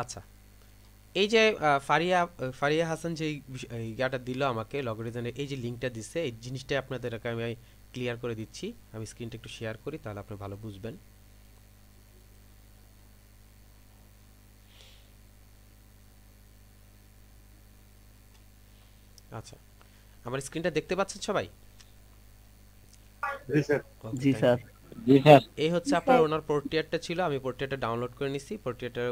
আচ্ছা, এই যে ফারিয়া ফারিয়া হাসান যে ইয়াটা দিল আমাকে লগো ডিজাইনের এই যে লিঙ্কটা দিচ্ছে, এই জিনিসটা আপনাদেরকে আমি ক্লিয়ার করে দিচ্ছি। আমি স্ক্রিনটা একটু শেয়ার করি, তাহলে আপনি ভালো বুঝবেন। আচ্ছা, আমার স্ক্রিনটা দেখতে পাচ্ছেন সবাই? জি স্যার। ওকে, জি থ্যাংক স্যার। ইউ। জি স্যার। এই হচ্ছে আপনার ওনার পোর্ট্রেটটা ছিল, আমি পোর্ট্রেটটা ডাউনলোড করে নিছি, পোর্ট্রেটটা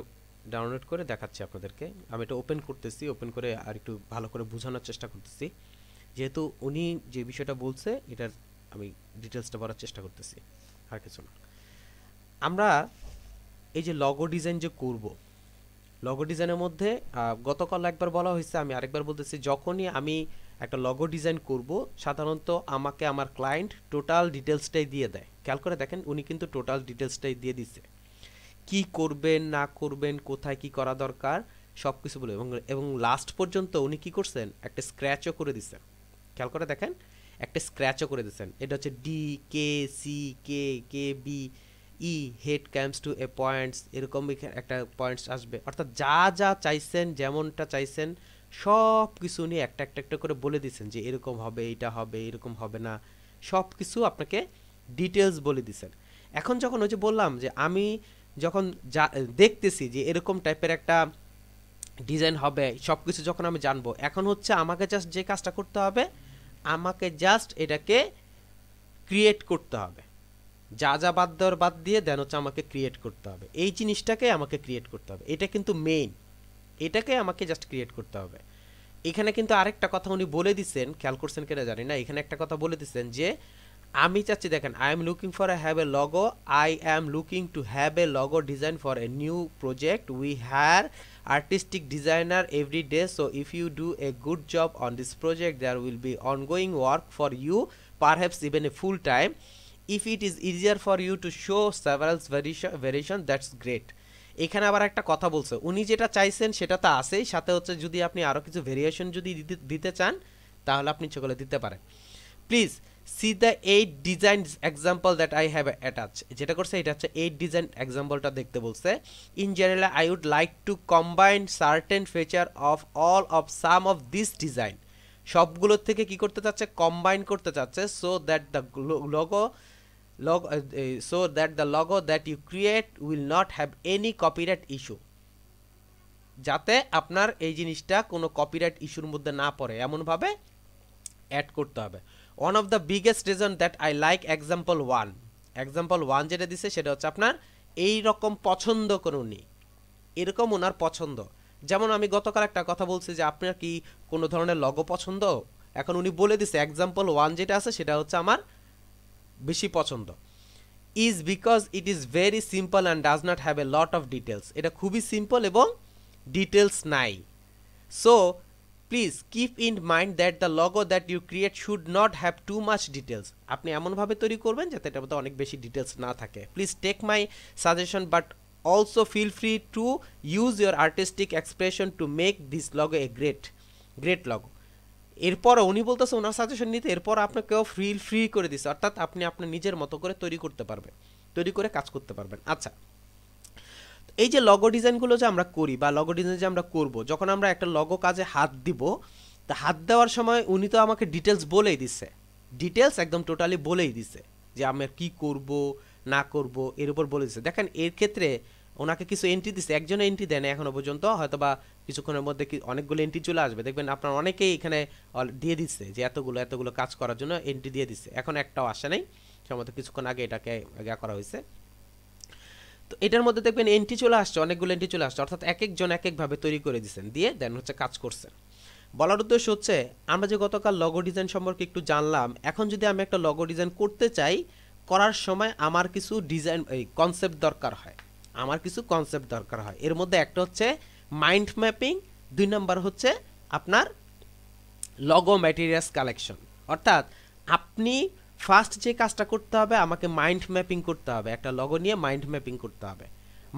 ডাউনলোড করে দেখাচ্ছি আপনাদেরকে। আমি এটা ওপেন করতেছি, ওপেন করে আর একটু ভালো করে বোঝানোর চেষ্টা করতেছি, যেহেতু উনি যে বিষয়টা বলছে এটার আমি ডিটেলসটা বলার চেষ্টা করতেছি, আর কিছু না। আমরা এই যে লগো ডিজাইন যে করব, লগো ডিজাইনের মধ্যে গতকাল একবার বলা হয়েছে, আমি আরেকবার বলতেছি, যখনই আমি একটা লগো ডিজাইন করব, সাধারণত আমাকে আমার ক্লায়েন্ট টোটাল ডিটেলসটাই দিয়ে দেয়। খেয়াল করে দেখেন, উনি কিন্তু টোটাল ডিটেলসটাই দিয়ে দিচ্ছে, কি করবেন না করবেন, কোথায় কি করা দরকার সব কিছু বলে, এবং এবং লাস্ট পর্যন্ত উনি কি করছেন, একটা স্ক্র্যাচও করে দিচ্ছেন। খেয়াল করে দেখেন, একটা স্ক্র্যাচও করে দিচ্ছেন। এটা হচ্ছে D K C K K B E head ক্যামস two এ পয়েন্টস, এরকম একটা পয়েন্টস আসবে। অর্থাৎ যা যা চাইছেন, যেমনটা চাইছেন সব কিছু উনি একটা একটা একটা করে বলে দিচ্ছেন, যে এরকম হবে, এটা হবে, এরকম হবে না, সব কিছু আপনাকে ডিটেলস বলে দিচ্ছেন। এখন যখন ওই যে বললাম যে আমি যখন যা দেখতেছি যে এরকম টাইপের একটা ডিজাইন হবে, সব কিছু যখন আমি জানবো, এখন হচ্ছে আমাকে জাস্ট যে কাজটা করতে হবে, আমাকে জাস্ট এটাকে ক্রিয়েট করতে হবে। যা যা বাদ দেওয়ার বাদ দিয়ে দেন হচ্ছে আমাকে ক্রিয়েট করতে হবে, এই জিনিসটাকে আমাকে ক্রিয়েট করতে হবে, এটা কিন্তু মেইন। এটাকে আমাকে জাস্ট ক্রিয়েট করতে হবে। এখানে কিন্তু আরেকটা কথা উনি বলে দিচ্ছেন, খেয়াল করছেন কিনা জানি না, এখানে একটা কথা বলে দিচ্ছেন যে আমি চাচ্ছি, দেখেন, I am looking for have a logo, I am looking to have a logo design for a new project, we হ্যার artistic designer every day, so if you do a good job on this project there will be ongoing work for you, perhaps even a full time. If it is easier for you to show several variation that's great. এখানে আবার একটা কথা বলছে, উনি যেটা চাইছেন সেটা তো আছেই, সাথে হচ্ছে যদি আপনি আরও কিছু ভেরিয়েশন যদি দিতে চান তাহলে আপনি সেগুলো দিতে পারেন। Please see the 8 design example that I have attach, যেটা করছে এটা হচ্ছে 8 ডিজাইন এক্সাম্পলটা দেখতে বলছে। In general I would like to combine certain feature of all of some of this design, সবগুলোর থেকে কি করতে চাচ্ছে, কম্বাইন করতে চাচ্ছে, so that the logo so that the logo that you create will not have any copyright issue, যাতে আপনার এই জিনিসটা কোনো কপিরাইট ইস্যুর মধ্যে না পড়ে এমনভাবে অ্যাড করতে হবে। One of the biggest reason that I like example one যেটা দিছে সেটা হচ্ছে আপনার এই রকম পছন্দ করুন, এরকম ওনার পছন্দ। যেমন আমি গতকাল একটা কথা বলছি যে আপনার কি কোনো ধরনের লগো পছন্দ, এখন উনি বলে দিছে এক্সাম্পল ওয়ান যেটা আছে সেটা হচ্ছে আমার বেশি পছন্দ। Is because it is very simple and does not have a lot of details, এটা খুবই সিম্পল এবং ডিটেলস নাই। So please keep in mind that the logo that you create should not have too much details, আপনি এমনভাবে তৈরি করবেন যাতে এটার মধ্যে অনেক বেশি ডিটেলস না থাকে। Please take my suggestion but also feel free to use your artistic expression to make this logo a great logo. এরপর উনি বলতেছে ওনার সাজেশন নিতে, এরপর আপনাকেও ফ্রি করে দিচ্ছে, অর্থাৎ আপনি আপনার নিজের মতো করে তৈরি করতে পারবেন, তৈরি করে কাজ করতে পারবেন। আচ্ছা, এই যে লগো ডিজাইনগুলো যে আমরা করি বা লগো ডিজাইন যে আমরা করব, যখন আমরা একটা লগো কাজে হাত দিব, তা হাত দেওয়ার সময় উনি তো আমাকে ডিটেলস বলেই দিচ্ছে, ডিটেলস একদম টোটালি বলেই দিচ্ছে যে আমি কি করব না করব এর উপর বলে দিচ্ছে। দেখেন এর ক্ষেত্রে ওনাকে কিছু এন্ট্রি দিচ্ছে, একজনে এন্ট্রি দেয় না এখনো পর্যন্ত, হয়তো বা কিছুক্ষণের মধ্যে অনেকগুলো এন্ট্রি চলে আসবে, দেখবেন আপনার অনেকেই এখানে দিয়ে দিচ্ছে যে এতগুলো কাজ করার জন্য এন্ট্রি দিয়ে দিচ্ছে, এখন একটাও আসে নাই, সম্ভবত কিছুক্ষণ আগে এটাকে করা হয়েছে। তো এটার মধ্যে দেখবেন এন্ট্রি চলে আসছে, অনেকগুলো এন্ট্রি চলে আসছে, অর্থাৎ এক একজন এক একভাবে তৈরি করে দিচ্ছেন, দিয়ে দেন হচ্ছে কাজ করছেন। বলার উদ্দেশ্য হচ্ছে আমরা যে গতকাল লগো ডিজাইন সম্পর্কে একটু জানলাম, এখন যদি আমি একটা লগো ডিজাইন করতে চাই, করার সময় আমার কিছু ডিজাইন কনসেপ্ট দরকার হয়, এর মধ্যে একটা হচ্ছে মাইন্ড ম্যাপিং, 2 নাম্বার হচ্ছে আপনার লগো ম্যাটেরিয়ালস কালেকশন। অর্থাৎ আপনি ফার্স্ট যে কাজটা করতে হবে, আমাকে মাইন্ড ম্যাপিং করতে হবে, একটা লগো নিয়ে মাইন্ড ম্যাপিং করতে হবে।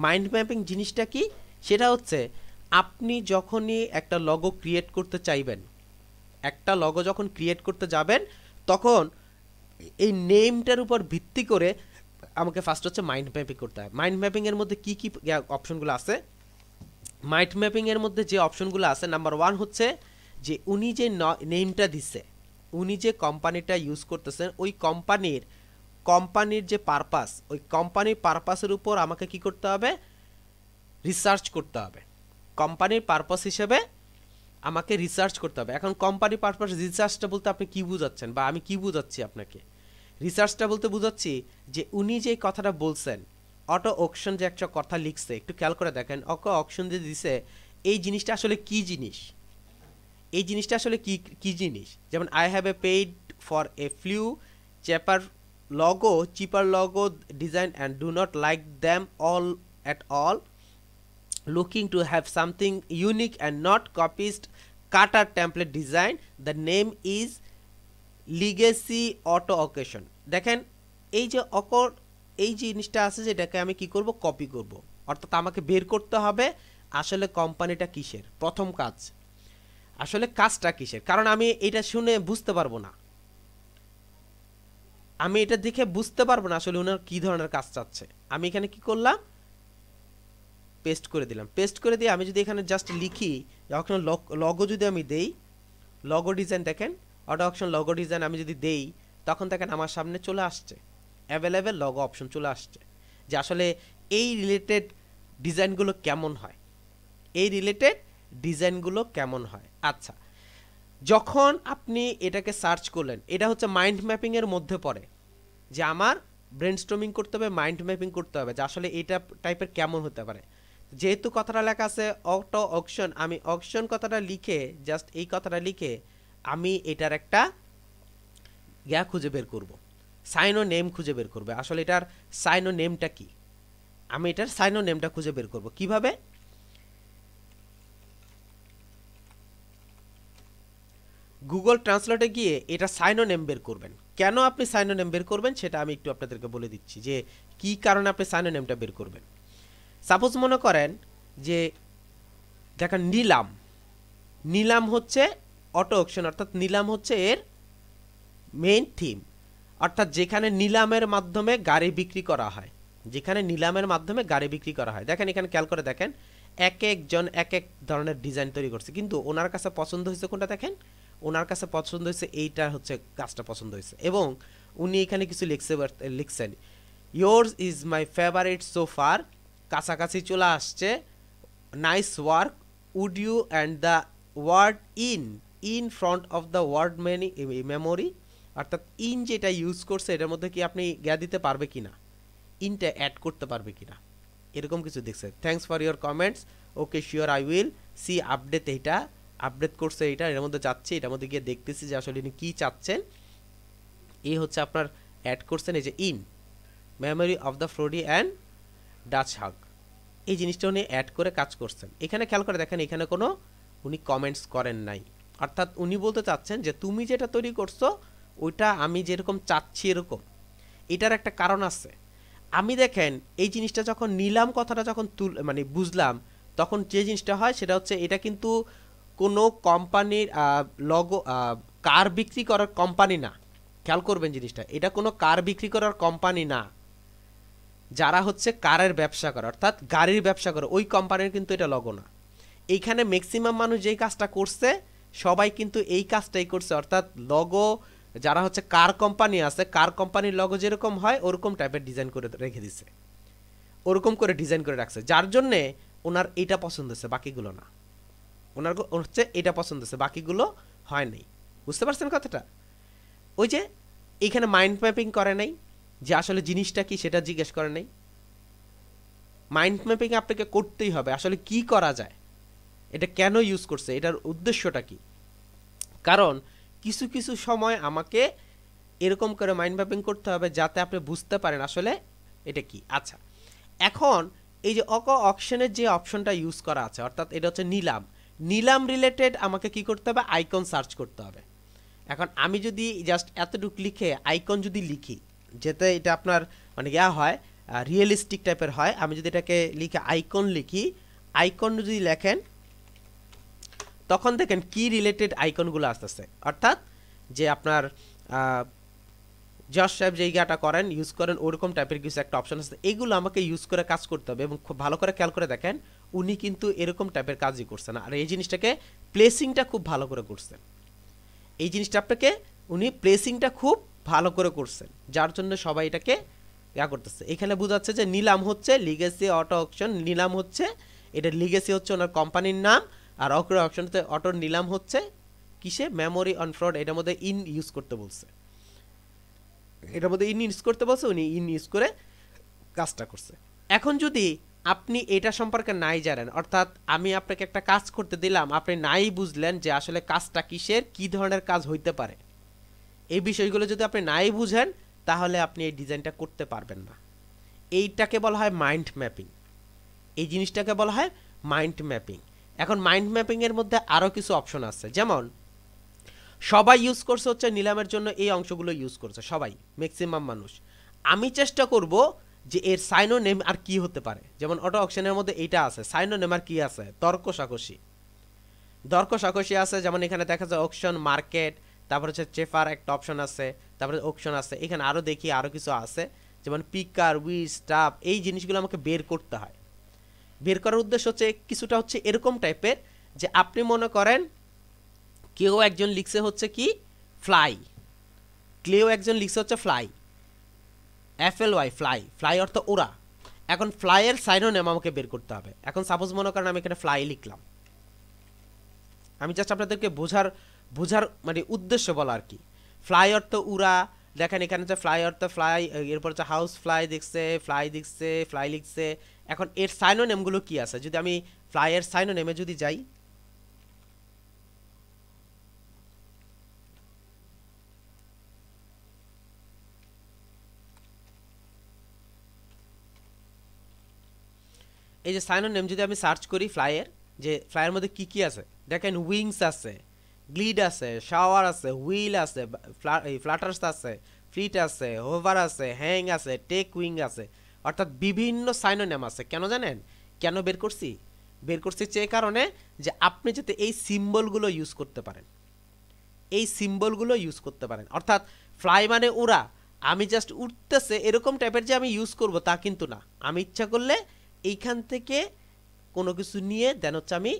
মাইন্ড ম্যাপিং জিনিসটা কি, সেটা হচ্ছে আপনি যখনই একটা লগো ক্রিয়েট করতে চাইবেন, একটা লগো যখন ক্রিয়েট করতে যাবেন, তখন এই নেমটার উপর ভিত্তি করে আমাকে ফার্স্ট হচ্ছে মাইন্ড ম্যাপিং করতে হবে। মাইন্ড ম্যাপিংয়ের মধ্যে কী কী অপশনগুলো আছে, মাইন্ড ম্যাপিং এর মধ্যে যে অপশনগুলো আছে, নাম্বার 1 হচ্ছে যে উনি যে নেমটা দিছে, উনি যে কোম্পানিটা ইউজ করতেছেন, ওই কোম্পানির যে পারপাস, ওই কোম্পানির পারপাসের উপর আমাকে কি করতে হবে, রিসার্চ করতে হবে। কোম্পানির পারপাস হিসেবে আমাকে রিসার্চ করতে হবে। এখন কোম্পানি পারপাস রিসার্চটা বলতে আপনি কি বুঝাচ্ছেন, বা আমি কি বুঝাচ্ছি আপনাকে? রিসার্চটা বলতে বুঝাচ্ছি যে উনি যে কথাটা বলছেন, অটো অকশন যে একটা কথা লিখছে, একটু খেয়াল করে দেখেন, অটো অকশন যে দিছে, এই জিনিসটা আসলে কি জিনিস, এই জিনিসটা আসলে কি কি জিনিস। যেমন I have a paid for a few cheaper logo design and do not like them all at all, looking to have something unique and not copied cutter template design. The name is legacy auto occasion. দেখেন এই যে এই জিনিসটা আছে, যেটাকে আমি কি করব, কপি করব। অর্থাৎ আমাকে বের করতে হবে আসলে কোম্পানিটা কিসের, প্রথম কাজ আসলে কাজটা কিসের। কারণ আমি এটা শুনে বুঝতে পারবো না, আমি এটা দেখে বুঝতে পারবো না আসলে ওনার কি ধরনের কাজ চাচ্ছে। আমি এখানে কি করলাম, পেস্ট করে দিলাম। পেস্ট করে দিয়ে আমি যদি এখানে জাস্ট লিখি, অপশন লগো যদি আমি দেই, লগো ডিজাইন, দেখেন অটো অপশন লগো ডিজাইন আমি যদি দেই, তখন দেখেন আমার সামনে চলে আসছে অ্যাভেলেবেল লগো অপশন চলে আসছে, যে আসলে এই রিলেটেড ডিজাইনগুলো কেমন হয়, এই রিলেটেড ডিজাইনগুলো কেমন হয়। আচ্ছা, যখন আপনি এটাকে সার্চ করলেন, এটা হচ্ছে মাইন্ড ম্যাপিংয়ের মধ্যে পড়ে, যে আমার ব্রেনস্টর্মিং করতে হবে, মাইন্ড ম্যাপিং করতে হবে যে আসলে এটা টাইপের কেমন হতে পারে। যেহেতু কথাটা লেখা আছে অটো অকশন, আমি অকশন কথাটা লিখে, জাস্ট এই কথাটা লিখে আমি এটার একটা খুঁজে বের করব, সাইন ও নেম খুঁজে বের করবে। আসলে এটার সাইন ও নেমটা কি, আমি এটার সাইন ও নেমটা খুঁজে বের করব কিভাবে। গুগল ট্রান্সলেটে গিয়ে এটা সাইন ও নেম বের করবেন। কেন আপনি সাইন ও নেম বের করবেন সেটা আমি একটু আপনাদেরকে বলে দিচ্ছি, যে কি কারণে আপনি সাইন ও নেমটা বের করবেন। সাপোজ মনে করেন যে দেখেন নিলাম হচ্ছে অটো অকশন, অর্থাৎ নিলাম হচ্ছে এর মেইন থিম, অর্থাৎ যেখানে নিলামের মাধ্যমে গাড়ি বিক্রি করা হয়, যেখানে নিলামের মাধ্যমে গাড়ি বিক্রি করা হয়। দেখেন এখানে খেয়াল করে দেখেন, এক একজন এক এক ধরনের ডিজাইন তৈরি করছে, কিন্তু ওনার কাছে পছন্দ হয়েছে কোনটা, দেখেন ওনার কাছে পছন্দ হয়েছে এইটা, হচ্ছে কাজটা পছন্দ হয়েছে। এবং উনি এখানে কিছু লিখছেন yours is my favorite so far, কাছাকাছি চলে আসছে, nice work, would you and the word in front of the word memory, অর্থাৎ ইন যেটা ইউজ করছে এটার মধ্যে কি আপনি দিতে পারবে কিনা, ইনটা অ্যাড করতে পারবে কিনা, এরকম কিছু দেখছে। Thanks for your comments, okay sure I will see update. এইটা আপডেট করছে, এইটা এর মধ্যে যাচ্ছে, এটার মধ্যে গিয়ে দেখতেছি যে আসলে ইনি কী চাচ্ছেন। এই হচ্ছে আপনার অ্যাড করছেন এই যে in memory of the Frodi and Dutch hug, এই জিনিসটা উনি অ্যাড করে কাজ করছেন। এখানে খেয়াল করে দেখেন, এখানে কোনো উনি কমেন্টস করেন নাই, অর্থাৎ উনি বলতে চাচ্ছেন যে তুমি যেটা তৈরি করছো ওইটা আমি যেরকম চাচ্ছি এরকম, এটার একটা কারণ আছে। আমি দেখেন এই জিনিসটা যখন নিলাম, কথাটা যখন মানে বুঝলাম, তখন যে জিনিসটা হয় সেটা হচ্ছে এটা কিন্তু কোনো কোম্পানির লগো কার বিক্রি করার কোম্পানি না। খেয়াল করবেন জিনিসটা, এটা কোনো কার বিক্রি করার কোম্পানি না। যারা হচ্ছে কারের ব্যবসা করে, অর্থাৎ গাড়ির ব্যবসা করে, ওই কোম্পানির কিন্তু এটা লগো না। এইখানে ম্যাক্সিমাম মানুষ যেই কাজটা করছে সবাই কিন্তু এই কাজটাই করছে, অর্থাৎ লগো যারা হচ্ছে কার কোম্পানি আছে, কার কোম্পানির লগো যেরকম হয় ওরকম টাইপের ডিজাইন করে রেখে দিছে, ওরকম করে ডিজাইন করে রাখছে, যার জন্যে ওনার এইটা পছন্দ হচ্ছে, বাকিগুলো না। ওনার হচ্ছে এটা পছন্দ হচ্ছে, বাকিগুলো হয় নাই। বুঝতে পারছেন কথাটা? ওই যে এইখানে মাইন্ড ম্যাপিং করে নাই, যে আসলে জিনিসটা কি সেটা জিজ্ঞেস করে নাই। মাইন্ড ম্যাপিং আপনাকে করতেই হবে, আসলে কি করা যায়, এটা কেন ইউজ করছে, এটার উদ্দেশ্যটা কি। কারণ কিছু কিছু সময় আমাকে এরকম করে মাইন্ড ম্যাপিং করতে হবে যাতে আপনি বুঝতে পারেন আসলে এটা কি। আচ্ছা, এখন এই যে অকশনের যে অপশনটা ইউজ করা আছে, অর্থাৎ এটা হচ্ছে নিলাম রিলেটেড আমাকে কি করতে হবে, আইকন সার্চ করতে হবে। এখন আমি যদি জাস্ট এতটুকু লিখে আইকন যদি লিখি, যেতে এটা আপনার মানে হয় রিয়েলিস্টিক টাইপের হয়, আমি যদি এটাকে লিখে আইকন লিখি, আইকন যদি লেখেন তখন দেখেন কি রিলেটেড আইকনগুলো আসতেছে, অর্থাৎ যে আপনার জশ সাহেব যে জায়গাটা ইউজ করেন ওরকম টাইপের কিছু একটা অপশন আছে, এগুলো আমাকে ইউজ করে কাজ করতে হবে। এবং খুব ভালো করে খেয়াল করে দেখেন, উনি কিন্তু এরকম টাইপের কাজই করছেন, আর এই জিনিসটাকে প্লেসিংটা খুব ভালো করে করছেন। এই জিনিসটা আপনাকে উনি প্লেসিংটা খুব ভালো করে করছেন, যার জন্য সবাই এটাকে ইয়া করতেছে। এখানে বোঝাচ্ছে যে নিলাম হচ্ছে লিগেসি অটো অকশন, নিলাম হচ্ছে এটা লিগেসি হচ্ছে ওনার কোম্পানির নাম, আর অক্রো অকশনতে অটোর নিলাম হচ্ছে কিসে মেমোরি অন ফ্রড, এটার মধ্যে ইন ইউজ করতে বলছে, এটার মধ্যে ইন ইউজ করতে বলছে, উনি ইন ইউজ করে কাজটা করছে। এখন যদি আপনি এটা সম্পর্কে নাই জানেন, অর্থাৎ আমি আপনাকে একটা কাজ করতে দিলাম, আপনি নাই বুঝলেন যে আসলে কাজটা কিসের, কি ধরনের কাজ হইতে পারে, এই বিষয়গুলো যদি আপনি নাই বুঝেন তাহলে আপনি এই ডিজাইনটা করতে পারবেন না। এইটাকে বলা হয় মাইন্ড ম্যাপিং, এই জিনিসটাকে বলা হয় মাইন্ড ম্যাপিং। এখন মাইন্ড ম্যাপিংয়ের মধ্যে আরও কিছু অপশন আছে, যেমন সবাই ইউজ করছে হচ্ছে নিলামের জন্য এই অংশগুলো ইউজ করছে সবাই, ম্যাক্সিমাম মানুষ। আমি চেষ্টা করব যে এর সাইনোনেম আর কি হতে পারে, যেমন অটো অকশনের মধ্যে এইটা আছে, সাইনোনেম আর কি আছে, দর কষাকষি আছে, যেমন এখানে দেখা যায় অকশন মার্কেট, তারপর হচ্ছে চেফার একটা অপশন আছে, তারপরে অকশন আছে, এখানে আরও দেখি আরও কিছু আছে, যেমন পিকার উই স্টাফ, এই জিনিসগুলো আমাকে বের করতে হয়। বের করার উদ্দেশ্য হচ্ছে কিছুটা হচ্ছে এরকম টাইপের, যে আপনি মনে করেন কেউ একজন লিখছে হচ্ছে কি ফ্লাই, কেউ একজন লিখছে হচ্ছে ফ্লাই, FLY ফ্লাই, ফ্লাই অর্থ ওরা। এখন ফ্লাইয়ের সাইনোনেম আমাকে বের করতে হবে। এখন সাপোজ মনে করেন আমি এখানে ফ্লাই লিখলাম, আমি জাস্ট আপনাদেরকে বোঝার মানে উদ্দেশ্য বলা আর কি। ফ্লাই অর্থ উড়া, দেখেন এখানে হচ্ছে ফ্লাই অর্থ ফ্লাই, এরপর হচ্ছে হাউস ফ্লাই দেখছে, ফ্লাই লিখছে। এখন এর সাইনোনেমগুলো কি আছে, যদি আমি ফ্লাইয়ের সাইনোনেমে যদি যাই, এই যে সাইনোনেম যদি আমি সার্চ করি ফ্লাইয়ের, যে ফ্লাইয়ের মধ্যে কি কি আছে, দেখেন উইংস আছে, গ্লিড আছে, শাওয়ার আছে, হুইল আছে, ফ্লাটার্স আছে, ফ্লিট আছে, হোভার আছে, হ্যাং আছে, টেক উইং আছে, অর্থাৎ বিভিন্ন সাইনোনেম আছে। কেন জানেন কেন বের করছি? বের করছি যে কারণে যে আপনি যাতে এই সিম্বলগুলো ইউজ করতে পারেন, এই সিম্বলগুলো ইউজ করতে পারেন। অর্থাৎ ফ্লাই মানে উড়া, আমি জাস্ট উঠতেছে এরকম টাইপের যে আমি ইউজ করব তা কিন্তু না, আমি ইচ্ছা করলে এইখান থেকে কোনো কিছু নিয়ে দেন হচ্ছে আমি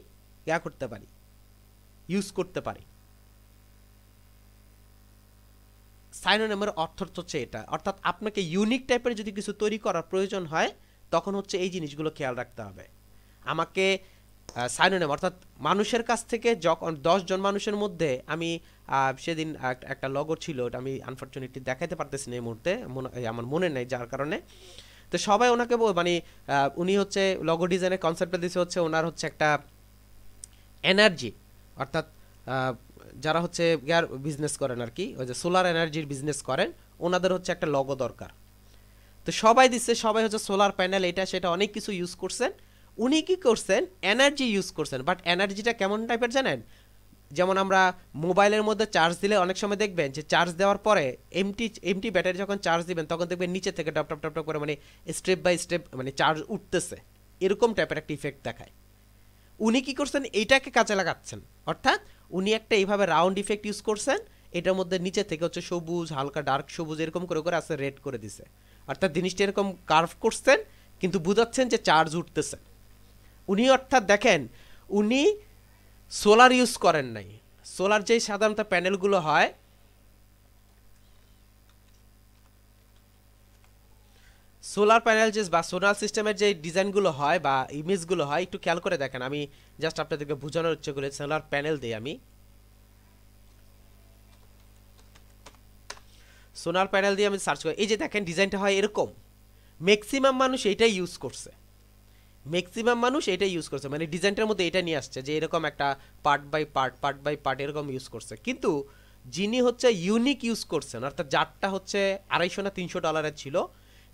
ইয়া করতে পারি, ইউজ করতে পারি। সাইনোনিমের অর্থ হচ্ছে এটা, অর্থাৎ আপনাকে ইউনিক টাইপের যদি কিছু তৈরি করার প্রয়োজন হয় তখন হচ্ছে এই জিনিসগুলো খেয়াল রাখতে হবে। আমাকে সাইনোনিম অর্থাৎ মানুষের কাছ থেকে যখন 10 জন মানুষের মধ্যে আমি সেদিন একটা লগো ছিল, ওটা আমি আনফরচুনেটলি দেখাতে পারতেছি না এই মুহূর্তে, আমার মনে নেই যার কারণে। তো সবাই ওনাকে মানে উনি হচ্ছে লগো ডিজাইনের কনসেপ্টটা দিয়েছে হচ্ছে ওনার হচ্ছে একটা এনার্জি, অর্থাৎ যারা হচ্ছে গ্যার বিজনেস করেন আর কি, ওই যে সোলার এনার্জির বিজনেস করেন, ওনাদের হচ্ছে একটা লগো দরকার। তো সবাই দিচ্ছে, সবাই হচ্ছে সোলার প্যানেল এটা সেটা অনেক কিছু ইউজ করছেন। উনি কি করছেন, এনার্জি ইউজ করছেন, বাট এনার্জিটা কেমন টাইপের জানেন, যেমন আমরা মোবাইলের মধ্যে চার্জ দিলে অনেক সময় দেখবেন যে চার্জ দেওয়ার পরে এমটি ব্যাটারি যখন চার্জ দিবেন তখন দেখবেন নিচে থেকে টপ টপ টপ টপ করে মানে স্টেপ বাই স্টেপ মানে চার্জ উঠতেছে, এরকম টাইপের একটা ইফেক্ট দেখায়। উনি কি করছেন, এইটাকে কাজে লাগাচ্ছেন, অর্থাৎ উনি একটা এইভাবে রাউন্ড ইফেক্ট ইউজ করছেন, এটার মধ্যে নিচে থেকে হচ্ছে সবুজ, হালকা ডার্ক সবুজ এরকম করে করে আছে, রেড করে দিছে, অর্থাৎ জিনিসটা এরকম কার্ভ করছেন কিন্তু বুঝাচ্ছেন যে চার্জ উঠতেছে। উনি অর্থাৎ দেখেন উনি সোলার ইউজ করেন নাই, সোলার যেই সাধারণত প্যানেলগুলো হয় সোলার প্যানেল যে বা সোলার সিস্টেমের যে ডিজাইনগুলো হয় বা ইমেজগুলো হয় একটু খেয়াল করে দেখেন, আমি জাস্ট আপনাদেরকে বোঝানোর ইচ্ছে করে সোলার প্যানেল দিই, আমি সোলার প্যানেল দিয়ে আমি সার্চ করি, এই যে দেখেন ডিজাইনটা হয় এরকম। ম্যাক্সিমাম মানুষ এইটাই ইউজ করছে, ম্যাক্সিমাম মানুষ এটা ইউজ করছে, মানে ডিজাইনটার মধ্যে এটা নিয়ে আসছে যে এরকম একটা পার্ট বাই পার্ট এরকম ইউজ করছে। কিন্তু যিনি হচ্ছে ইউনিক ইউজ করছেন, অর্থাৎ যারটা হচ্ছে $250 না $300 ছিল,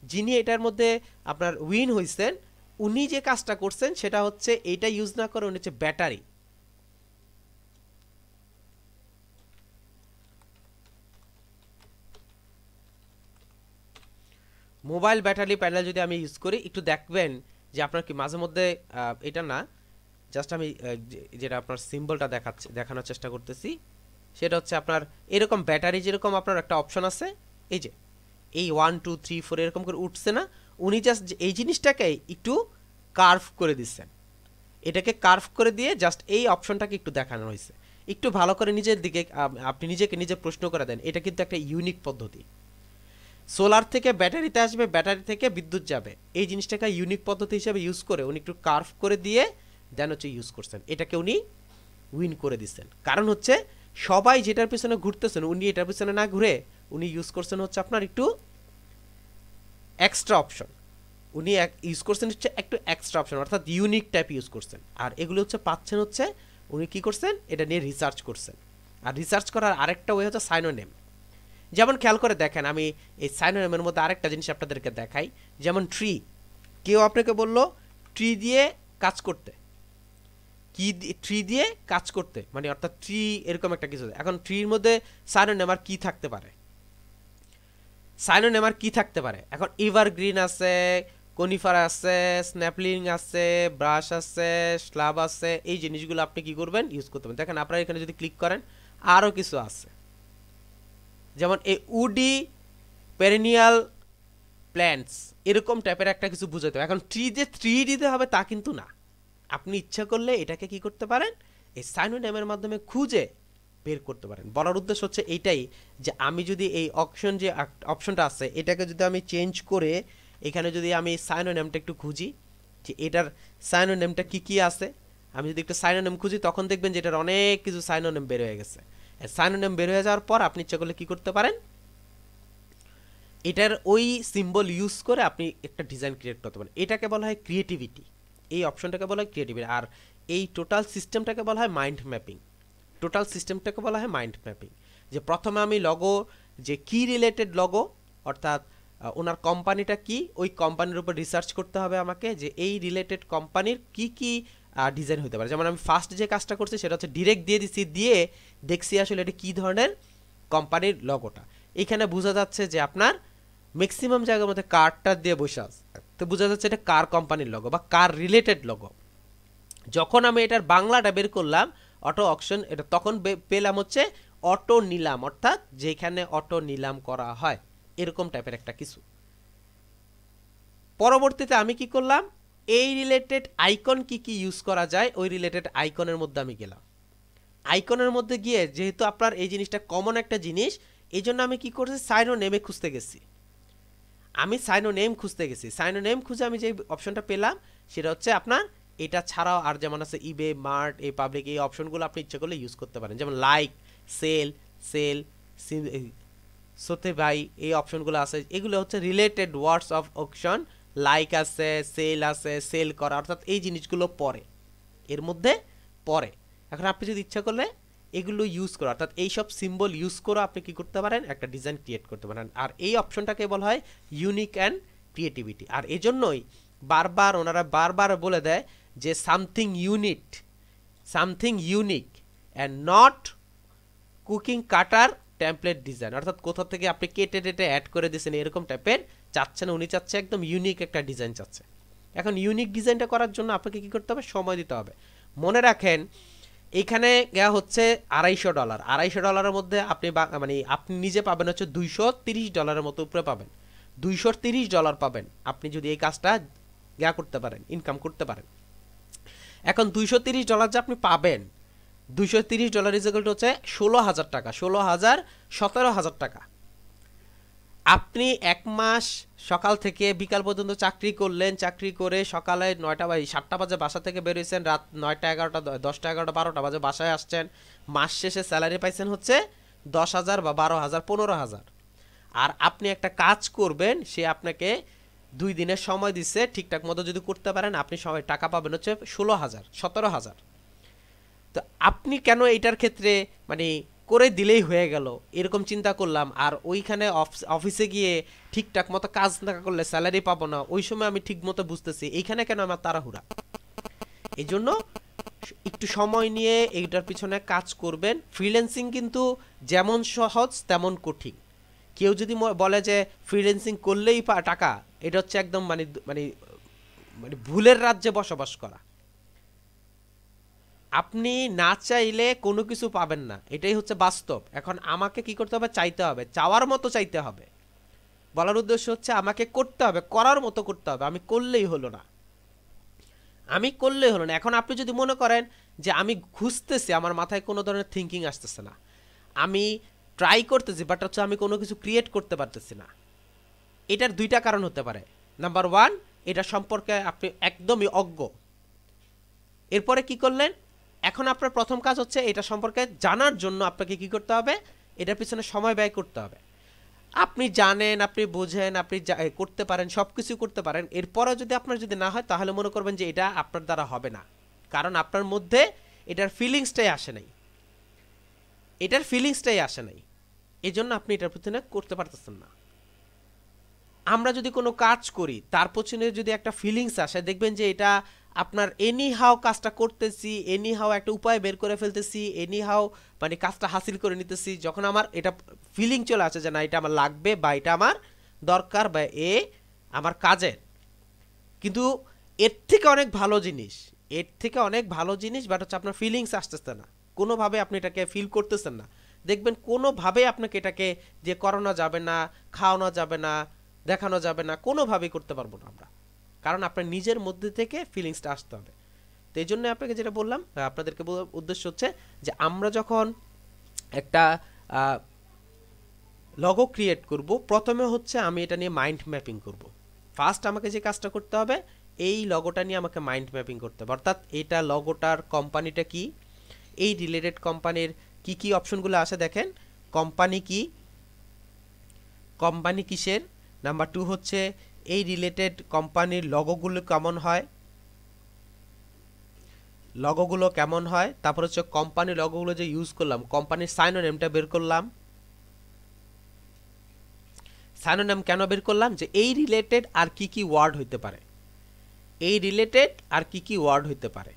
যিনি এটার মধ্যে আপনার উইন হয়েছেন, উনি যে কাজটা করছেন সেটা হচ্ছে এইটা ইউজ না করে উনি হচ্ছে ব্যাটারি, মোবাইল ব্যাটারি প্যানেল যদি আমি ইউজ করি একটু দেখবেন যে আপনার কি মাঝে মধ্যে এটা না, জাস্ট আমি যেটা আপনার সিম্বলটা দেখানোর চেষ্টা করতেছি, সেটা হচ্ছে আপনার এরকম ব্যাটারি যেরকম আপনার একটা অপশন আছে, এই যে এই 1 2 3 4 এরকম করে উঠছে না, উনি জাস্ট এই জিনিসটাকে একটু কার্ভ করে দিচ্ছেন, এটাকে কার্ভ করে দিয়ে জাস্ট এই অপশনটাকে একটু দেখানো হয়েছে। একটু ভালো করে নিজের দিকে আপনি নিজেকে নিজে প্রশ্ন করে দেন, এটা কিন্তু একটা ইউনিক পদ্ধতি। সোলার থেকে ব্যাটারিতে আসবে, ব্যাটারি থেকে বিদ্যুৎ যাবে, এই জিনিসটাকে ইউনিক পদ্ধতি হিসেবে ইউজ করে উনি একটু কার্ভ করে দিয়ে দেন হচ্ছে ইউজ করছেন, এটাকে উনি উইন করে দিচ্ছেন। কারণ হচ্ছে সবাই যেটার পিছনে ঘুরতেছেন উনি এটার পিছনে না ঘুরে উনি ইউজ করছেন হচ্ছে আপনার একটু এক্সট্রা অপশন, উনি ইউজ করছেন হচ্ছে একটু এক্সট্রা অপশন, অর্থাৎ ইউনিক টাইপ ইউজ করছেন। আর এগুলো হচ্ছে পাচ্ছেন হচ্ছে উনি কি করছেন, এটা নিয়ে রিসার্চ করছেন। আর রিসার্চ করার আরেকটা ওয়ে হচ্ছে সাইনোনেম। যেমন খেয়াল করে দেখেন, আমি এই সাইনোনেমের মধ্যে আরেকটা জিনিস আপনাদেরকে দেখাই। যেমন ট্রি, কেউ আপনাকে বললো ট্রি দিয়ে কাজ করতে, কি ট্রি দিয়ে কাজ করতে মানে অর্থাৎ ট্রি এরকম একটা কিছু। এখন ট্রির মধ্যে সাইনোনেম আর কি থাকতে পারে, সাইনোনেম আর কি থাকতে পারে? এখন এভারগ্রিন আছে, কনিফার আছে, স্ন্যাপলিং আছে, ব্রাশ আছে, স্লাব আছে, এই জিনিসগুলো আপনি কি করবেন, ইউজ করতে পারেন। দেখেন আপনারা এখানে যদি ক্লিক করেন আরও কিছু আছে, যেমন এই উডি পেরেনিয়াল প্ল্যান্টস এরকম টাইপের একটা কিছু বুঝাতে হবে। এখন ট্রি যে থ্রি দিতে হবে তা কিন্তু না, আপনি ইচ্ছা করলে এটাকে কি করতে পারেন, এই সাইনোনেমের মাধ্যমে খুঁজে বের করতে পারেন। বলার উদ্দেশ্য হচ্ছে এইটাই যে আমি যদি এই অপশন যে অপশনটা আছে এটাকে যদি আমি চেঞ্জ করে এখানে যদি আমি সাইনোনেমটা একটু খুঁজি যে এটার সাইনোনেমটা কি কি আছে, আমি যদি একটু সাইনোনেম খুঁজি তখন দেখবেন যে এটার অনেক কিছু সাইনোনেম বের হয়ে গেছে। সাইনোনেম বের হয়ে যাওয়ার পর আপনি ইচ্ছা করলে কি করতে পারেন, এটার ওই সিম্বল ইউজ করে আপনি একটা ডিজাইন ক্রিয়েট করতে পারেন। এটাকে বলা হয় ক্রিয়েটিভিটি, এই অপশনটাকে বলা হয় ক্রিয়েটিভিটি। আর এই টোটাল সিস্টেমটাকে বলা হয় মাইন্ড ম্যাপিং। টোটাল সিস্টেমটাকে বলা হয় মাইন্ড ম্যাপিং। যে প্রথমে আমি লগো, যে কি রিলেটেড লগো, অর্থাৎ ওনার কোম্পানিটা কি, ওই কোম্পানির উপর রিসার্চ করতে হবে আমাকে যে এই রিলেটেড কোম্পানির কি কি ডিজাইন হতে পারে। যেমন আমি ফার্স্ট যে কাজটা করছি সেটা হচ্ছে ডিরেক্ট দিয়ে দিচ্ছি, দিয়ে দেখছি আসলে এটা কী ধরনের কোম্পানির লগোটা। এখানে বোঝা যাচ্ছে যে আপনার ম্যাক্সিমাম জায়গার মধ্যে কারটা দিয়ে বসে আছে, তো বোঝা যাচ্ছে এটা কার কোম্পানির লগো বা কার রিলেটেড লগো। যখন আমি এটার বাংলাটা বের করলাম অটো অকশন, এটা তখন পেলাম হচ্ছে অটো নিলাম, অর্থাৎ যেখানে অটো নিলাম করা হয় এরকম টাইপের একটা কিছু। পরবর্তীতে আমি কি করলাম, এই রিলেটেড আইকন কি কি ইউজ করা যায় ওই রিলেটেড আইকনের মধ্যে আমি গেলাম। আইকনের মধ্যে গিয়ে যেহেতু আপনার এই জিনিসটা কমন একটা জিনিস, এই জন্য আমি কি করছি, সাইনোনেমে খুঁজতে গেছি। আমি সাইনোনেম খুঁজতে গেছি, সাইনোনেম খুঁজে আমি যে অপশনটা পেলাম সেটা হচ্ছে আপনার এটা ছাড়াও আর যেমন আছে ইবে, মার্ট, এই পাবলিক, এই অপশনগুলো আপনি ইচ্ছে করলে ইউজ করতে পারেন। যেমন লাইক, সেল, সোতে ভাই, এই অপশনগুলো আছে, এগুলো হচ্ছে related words of auction. Like আছে, সেল আছে, সেল করা, অর্থাৎ এই জিনিসগুলো পরে এর মধ্যে পরে। এখন আপনি যদি ইচ্ছা করলে এগুলো ইউজ করো, অর্থাৎ এইসব সিম্বল ইউজ করে আপনি কি করতে পারেন, একটা ডিজাইন ক্রিয়েট করতে পারেন। আর এই অপশনটাকে বলা হয় ইউনিক অ্যান্ড ক্রিয়েটিভিটি। আর এজন্যই বারবার ওনারা বারবার বলে দেয় যে something unique and not cooking cutter template design, অর্থাৎ কোথা থেকে আপনি কেটে টেটে অ্যাড করে দিয়েছেন এরকম টাইপের চাচ্ছে না, উনি চাচ্ছে একদম ইউনিক একটা ডিজাইন চাচ্ছে। এখন ইউনিক ডিজাইনটা করার জন্য আপনাকে কি করতে হবে, সময় দিতে হবে। মনে রাখেন এখানে গেয়া হচ্ছে $250, $250 মধ্যে আপনি মানে আপনি নিজে পাবেন হচ্ছে $230 মতো উপরে পাবেন, $230 পাবেন আপনি যদি এই কাজটা গেয়া করতে পারেন, ইনকাম করতে পারেন। এখন $230 যে আপনি পাবেন, $230 ইজ ইকুয়াল টু হচ্ছে 16,000 টাকা, 17,000 টাকা। আপনি এক মাস সকাল থেকে বিকাল পর্যন্ত চাকরি করলেন, চাকরি করে সকালে 9টা বা 7টা বাজে বাসা থেকে বেরিয়েছেন, রাত 9টা 11টা 10টা 11টা 12টা বাজে বাসায় আসছেন, মাস শেষে স্যালারি পাইছেন হচ্ছে 10,000 বা 12,000 15,000। আর আপনি একটা কাজ করবেন, সে আপনাকে 2 দিনের সময় দিচ্ছে, ঠিকঠাক মতো যদি করতে পারেন আপনি সবাই টাকা পাবেন হচ্ছে 16,000 17,000। তো আপনি কেন এইটার ক্ষেত্রে মানে করে দিলেই হয়ে গেল এরকম চিন্তা করলাম, আর ওইখানে অফিসে গিয়ে ঠিকঠাক মতো কাজ না করলে স্যালারি পাবো না, ওই সময় আমি ঠিক মতো বুঝতেছি এইখানে কেন আমার তাড়াহুড়া। এই জন্য একটু সময় নিয়ে এইটার পিছনে কাজ করবেন। ফ্রিল্যান্সিং কিন্তু যেমন সহজ তেমন কঠিন। কেউ যদি বলে যে ফ্রিল্যান্সিং করলেই টাকা, এটা হচ্ছে একদম মানে মানে মানে ভুলের রাজ্যে বসবাস করা। আপনি না চাইলে কোনো কিছু পাবেন না, এটাই হচ্ছে বাস্তব। এখন আমাকে কি করতে হবে, চাইতে হবে, চাওয়ার মতো চাইতে হবে। বলার উদ্দেশ্য হচ্ছে আমাকে করতে হবে, করার মতো করতে হবে, আমি করলেই হলো না। আমি করলে হলো না। এখন আপনি যদি মনে করেন যে আমি খুঁজতেছি, আমার মাথায় কোনো ধরনের থিঙ্কিং আসতেছে না, আমি ট্রাই করতেছি বাট হচ্ছে আমি কোনো কিছু ক্রিয়েট করতে পারতেছি না, এটার দুইটা কারণ হতে পারে। নাম্বার ওয়ান, এটা সম্পর্কে আপনি একদমই অজ্ঞ। এরপরে কি করলেন, এখন আপনার প্রথম কাজ হচ্ছে এটা সম্পর্কে জানার জন্য আপনাকে কি করতে হবে, এটার পিছনে সময় ব্যয় করতে হবে। আপনি জানেন, আপনি বোঝেন, আপনি করতে পারেন, সব কিছু করতে পারেন, এরপরেও যদি আপনার যদি না হয় তাহলে মনে করবেন যে এটা আপনার দ্বারা হবে না, কারণ আপনার মধ্যে এটার ফিলিংসটাই আসে নাই, এটার ফিলিংসটাই আসে নাই, এই জন্য আপনি এটার পিছনে করতে পারতেছেন না। আমরা যদি কোনো কাজ করি তার পেছনে যদি একটা ফিলিংস আসে, দেখবেন যে এটা আপনার এনি হাও কাজটা করতেছি, এনি হাও একটা উপায় বের করে ফেলতেছি, এনি হাও মানে কাজটা হাসিল করে নিতেছি। যখন আমার এটা ফিলিং চলে আসে যে না এটা আমার লাগবে বা এটা আমার দরকার বা আমার কাজের, কিন্তু এর থেকে অনেক ভালো জিনিস, এর থেকে অনেক ভালো জিনিস, বাট হচ্ছে আপনার ফিলিংস আসতেছে না, কোনোভাবে আপনি এটাকে ফিল করতেছেন না। দেখবেন কোনোভাবে আপনাকে এটাকে যে করানো যাবে না, খাওয়ানো যাবে না, দেখানো যাবে না, কোনোভাবেই করতে পারবো না আমরা, কারণ আপনার নিজের মধ্যে থেকে ফিলিংসটা আসতে হবে। তো এই জন্য আপনাকে যেটা বললাম, আপনাদেরকে উদ্দেশ্য হচ্ছে যে আমরা যখন একটা লগো ক্রিয়েট করব, প্রথমে হচ্ছে আমি এটা নিয়ে মাইন্ড ম্যাপিং করব। ফার্স্ট আমাকে যে কাজটা করতে হবে, এই লগোটা নিয়ে আমাকে মাইন্ড ম্যাপিং করতে হবে, অর্থাৎ এটা লগোটার কোম্পানিটা কি, এই রিলেটেড কোম্পানির কি কি অপশনগুলো আছে দেখেন, কোম্পানি কি, কোম্পানি কিসের, নাম্বার টু হচ্ছে এই রিলেটেড কোম্পানির লগোগুলো কেমন হয়, লগোগুলো কেমন হয়, তারপর হচ্ছে কোম্পানির লগোগুলো যে ইউজ করলাম, কোম্পানির সাইনোনিমটা বের করলাম। সাইনোনিম কেন বের করলাম, যে এই রিলেটেড আর কি কি ওয়ার্ড হইতে পারে, এই রিলেটেড আর কি কি ওয়ার্ড হইতে পারে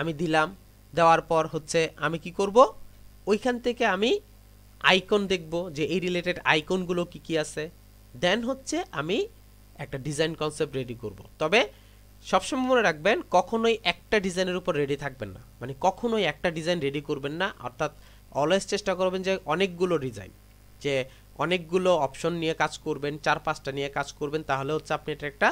আমি দিলাম। দেওয়ার পর হচ্ছে আমি কি করব, ওইখান থেকে আমি আইকন দেখব যে এই রিলেটেড আইকনগুলো কি কি আছে, দেন হচ্ছে আমি একটা ডিজাইন কনসেপ্ট রেডি করব। তবে সবসময় মনে রাখবেন কখনোই একটা ডিজাইনের উপর রেডি থাকবেন না, মানে কখনোই একটা ডিজাইন রেডি করবেন না, অর্থাৎ অলওয়েজ চেষ্টা করবেন যে অনেকগুলো ডিজাইন, যে অনেকগুলো অপশন নিয়ে কাজ করবেন, 4-5টা নিয়ে কাজ করবেন, তাহলে হচ্ছে আপনি এটা একটা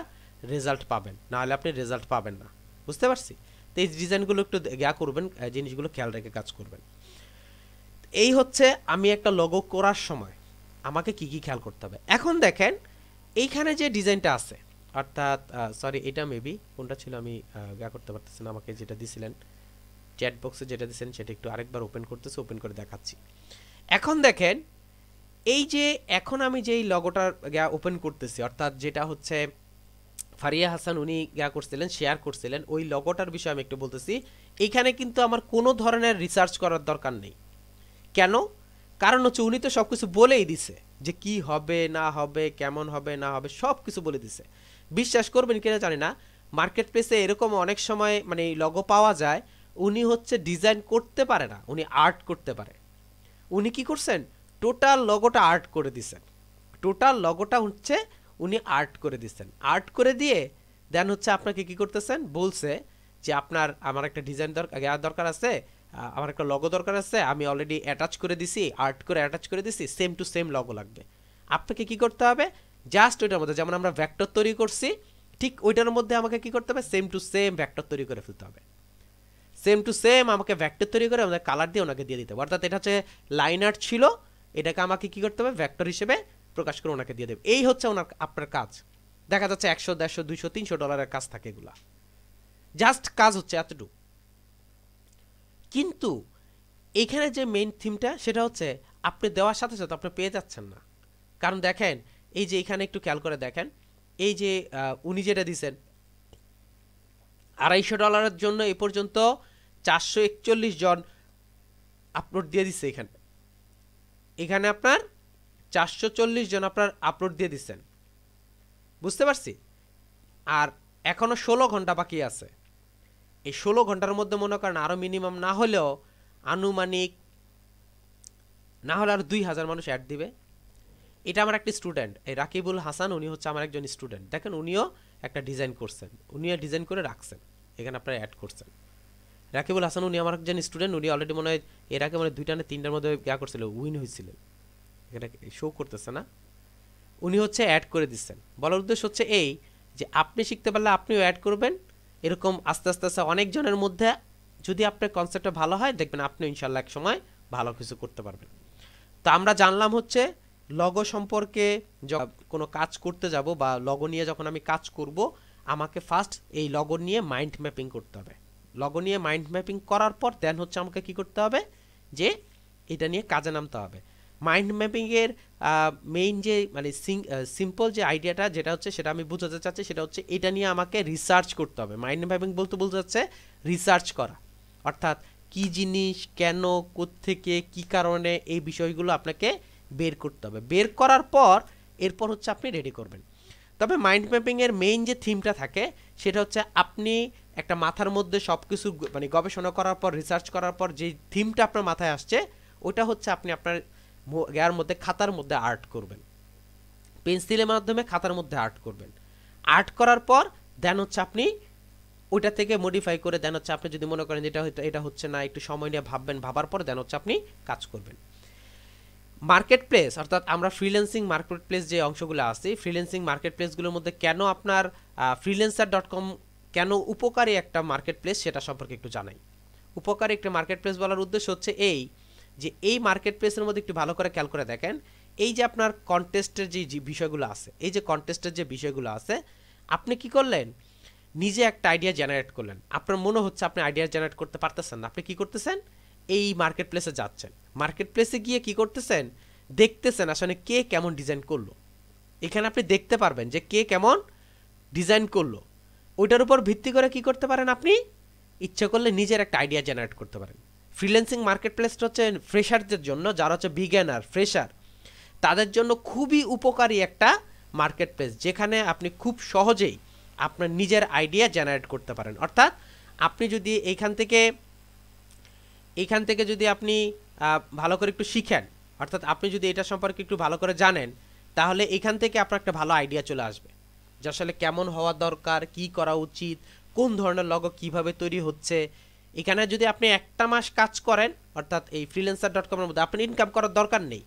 রেজাল্ট পাবেন, নাহলে আপনি রেজাল্ট পাবেন না। বুঝতে পারছি? তো এই ডিজাইনগুলো একটু করবেন, জিনিসগুলো খেয়াল রেখে কাজ করবেন। এই হচ্ছে আমি একটা লোগো করার সময় আমাকে কি কি খেয়াল করতে হবে। এখন দেখেন এইখানে যে ডিজাইনটা আছে, অর্থাৎ সরি এটা মেবি কোনটা ছিল আমি করতে পারতেছি না, আমাকে যেটা দিছিলেন চ্যাট বক্সে যেটা দিয়েছেন সেটা একটু আরেকবার ওপেন করতেছি, ওপেন করে দেখাচ্ছি। এখন দেখেন এই যে এখন আমি যেই লগোটার ওপেন করতেছি, অর্থাৎ যেটা হচ্ছে ফারিয়া হাসান উনি করছিলেন, শেয়ার করছিলেন, ওই লগোটার বিষয়ে আমি একটু বলতেছি। এইখানে কিন্তু আমার কোনো ধরনের রিসার্চ করার দরকার নেই। কেন? কারণ হচ্ছে উনি তো সব কিছু বলেই দিছে যে কি হবে না হবে, কেমন হবে না হবে, সব কিছু বলে দিছে। বিশ্বাস করবেন কিনা জানি না, মার্কেট প্লেসে এরকম অনেক সময় মানে লগো পাওয়া যায়, উনি হচ্ছে ডিজাইন করতে পারে না, উনি আর্ট করতে পারে। উনি কি করছেন, টোটাল লগোটা আর্ট করে দিছেন, টোটাল লগোটা হচ্ছে উনি আর্ট করে দিচ্ছেন। আর্ট করে দিয়ে দেন হচ্ছে আপনাকে কি করতেছেন, বলছে যে আপনার আমার একটা ডিজাইন দরকার আছে, আমার একটা লগো দরকার আছে, আমি অলরেডি অ্যাটাচ করে দিছি, আর্ট করে অ্যাটাচ করে দিছি, সেম টু সেম লগো লাগবে। আপনাকে কি করতে হবে, জাস্ট ওইটার মধ্যে যেমন আমরা ভেক্টর তৈরি করছি, ঠিক ওইটার মধ্যে আমাকে কি করতে হবে, সেম টু সেম ভেক্টর তৈরি করে ফেলতে হবে। সেম টু সেম আমাকে ভেক্টর তৈরি করে আমাদের কালার দিয়ে ওনাকে দিয়ে দিতে হবে। অর্থাৎ এটা হচ্ছে লাইন আর্ট ছিল, এটাকে আমাকে কি করতে হবে, ভেক্টর হিসেবে প্রকাশ করে ওনাকে দিয়ে দেবে। এই হচ্ছে ওনার আপনার কাজ। দেখা যাচ্ছে 100, 150, 200, 300 ডলারের কাজ থাকে এগুলা, জাস্ট কাজ হচ্ছে এতটুকু। কিন্তু এইখানে যে মেইন থিমটা সেটা হচ্ছে আপনি দেওয়ার সাথে সাথে আপনি পেয়ে যাচ্ছেন না। কারণ দেখেন এই যে এখানে একটু খেয়াল করে দেখেন, এই যে উনি যেটা দিচ্ছেন $250 জন্য এ পর্যন্ত 441 জন আপলোড দিয়ে দিচ্ছে। এখানে এখানে আপনার 440 জন আপনার আপলোড দিয়ে দিচ্ছেন। বুঝতে পারছি? আর এখনো 16 ঘন্টা বাকি আছে। এই 16 ঘন্টার মধ্যে মনে করেন আরো মিনিমাম না হলেও আনুমানিক না হলে আর 2000 মানুষ অ্যাড দিবে। এটা আমার একটা স্টুডেন্ট, এই রাকিবুল হাসান, উনি হচ্ছে আমার একজন স্টুডেন্ট। দেখেন উনিও একটা ডিজাইন করছেন, উনিও ডিজাইন করে রাখছেন, এখানে আপনারা অ্যাড করছেন। রাকিবুল হাসান উনি আমার একজন স্টুডেন্ট, উনি অলরেডি মনে হয় এর আগে মানে 2টা না 3টার মধ্যে করছিল, উইন হয়েছিলেন। এখানে শো করতেছে না, উনি হচ্ছে অ্যাড করে দিচ্ছেন। বলার উদ্দেশ্য হচ্ছে এই যে আপনি শিখতে পারলে আপনিও অ্যাড করবেন, এরকম আস্তে আস্তে আস্তে অনেকজনের মধ্যে যদি আপনার কনসেপ্টটা ভালো হয় দেখবেন আপনি ইনশাল্লাহ এক সময় ভালো কিছু করতে পারবেন। তো আমরা জানলাম হচ্ছে লগো সম্পর্কে। কোনো কাজ করতে যাব বা লগো নিয়ে যখন আমি কাজ করব, আমাকে ফার্স্ট এই লগো নিয়ে মাইন্ড ম্যাপিং করতে হবে। লগো নিয়ে মাইন্ড ম্যাপিং করার পর দেন হচ্ছে আমাকে কি করতে হবে, যে এটা নিয়ে কাজে নামতে হবে। মাইন্ড ম্যাপিংয়ের মেইন যে মানে সিম্পল যে আইডিয়াটা যেটা হচ্ছে, সেটা আমি বোঝাতে চাচ্ছি, সেটা হচ্ছে এটা নিয়ে আমাকে রিসার্চ করতে হবে। মাইন্ড ম্যাপিং বলতে যাচ্ছে রিসার্চ করা, অর্থাৎ কি জিনিস, কেন, কোত্থেকে, কি কারণে, এই বিষয়গুলো আপনাকে বের করতে হবে। বের করার পর এরপর হচ্ছে আপনি রেডি করবেন। তবে মাইন্ড ম্যাপিংয়ের মেইন যে থিমটা থাকে সেটা হচ্ছে আপনি একটা মাথার মধ্যে সব কিছু মানে গবেষণা করার পর, রিসার্চ করার পর যে থিমটা আপনার মাথায় আসছে, ওটা হচ্ছে আপনি আপনার ইয়ার মধ্যে খাতার মধ্যে আর্ট করবেন, পেন্সিলের মাধ্যমে খাতার মধ্যে আর্ট করবেন। আর্ট করার পর দেন হচ্ছে আপনি ওইটা থেকে মডিফাই করে দেন হচ্ছে আপনি যদি মনে করেন যেটা হয়তো এটা হচ্ছে না, একটু সময় নিয়ে ভাববেন, ভাবার পর দেন হচ্ছে আপনি কাজ করবেন। মার্কেট প্লেস, অর্থাৎ আমরা ফ্রিল্যান্সিং মার্কেট প্লেস যে অংশগুলো আছে, ফ্রিল্যান্সিং মার্কেট প্লেসগুলোর মধ্যে কেন আপনার freelancer.com কেন উপকারী একটা মার্কেট প্লেস সেটা সম্পর্কে একটু জানাই। উপকারী একটা মার্কেট প্লেস বলার উদ্দেশ্য হচ্ছে এই যে এই মার্কেট প্লেসের মধ্যে একটু ভালো করে খেয়াল করে দেখেন, এই যে আপনার কন্টেস্টের যে বিষয়গুলো আছে, এই যে কন্টেস্টের যে বিষয়গুলো আছে, আপনি কি করলেন, নিজে একটা আইডিয়া জেনারেট করলেন। আপনার মনে হচ্ছে আপনি আইডিয়া জেনারেট করতে পারতেছেন না, আপনি কি করতেছেন, এই মার্কেট প্লেসে যাচ্ছেন। মার্কেট প্লেসে গিয়ে কি করতেছেন, দেখতেছেন আসলে কে কেমন ডিজাইন করলো। এখানে আপনি দেখতে পারবেন যে কে কেমন ডিজাইন করলো। ওইটার উপর ভিত্তি করে কি করতে পারেন, আপনি ইচ্ছা করলে নিজের একটা আইডিয়া জেনারেট করতে পারেন। ফ্রিল্যান্সিং মার্কেট প্লেসটা হচ্ছে ফ্রেশারদের জন্য, যারা হচ্ছে বিগিনার, ফ্রেশার, তাদের জন্য খুবই উপকারী একটা মার্কেট প্লেস, যেখানে আপনি খুব সহজেই আপনার নিজের আইডিয়া জেনারেট করতে পারেন। অর্থাৎ আপনি যদি এইখান থেকে যদি আপনি ভালো করে একটু শিখেন, অর্থাৎ আপনি যদি এটা সম্পর্কে একটু ভালো করে জানেন, তাহলে এখান থেকে আপনার একটা ভালো আইডিয়া চলে আসবে যে আসলে কেমন হওয়া দরকার, কি করা উচিত, কোন ধরনের লগো কিভাবে তৈরি হচ্ছে। এখানে যদি আপনি একটা মাস কাজ করেন, অর্থাৎ এই freelancer.com এর মধ্যে আপনি ইনকাম করার দরকার নেই,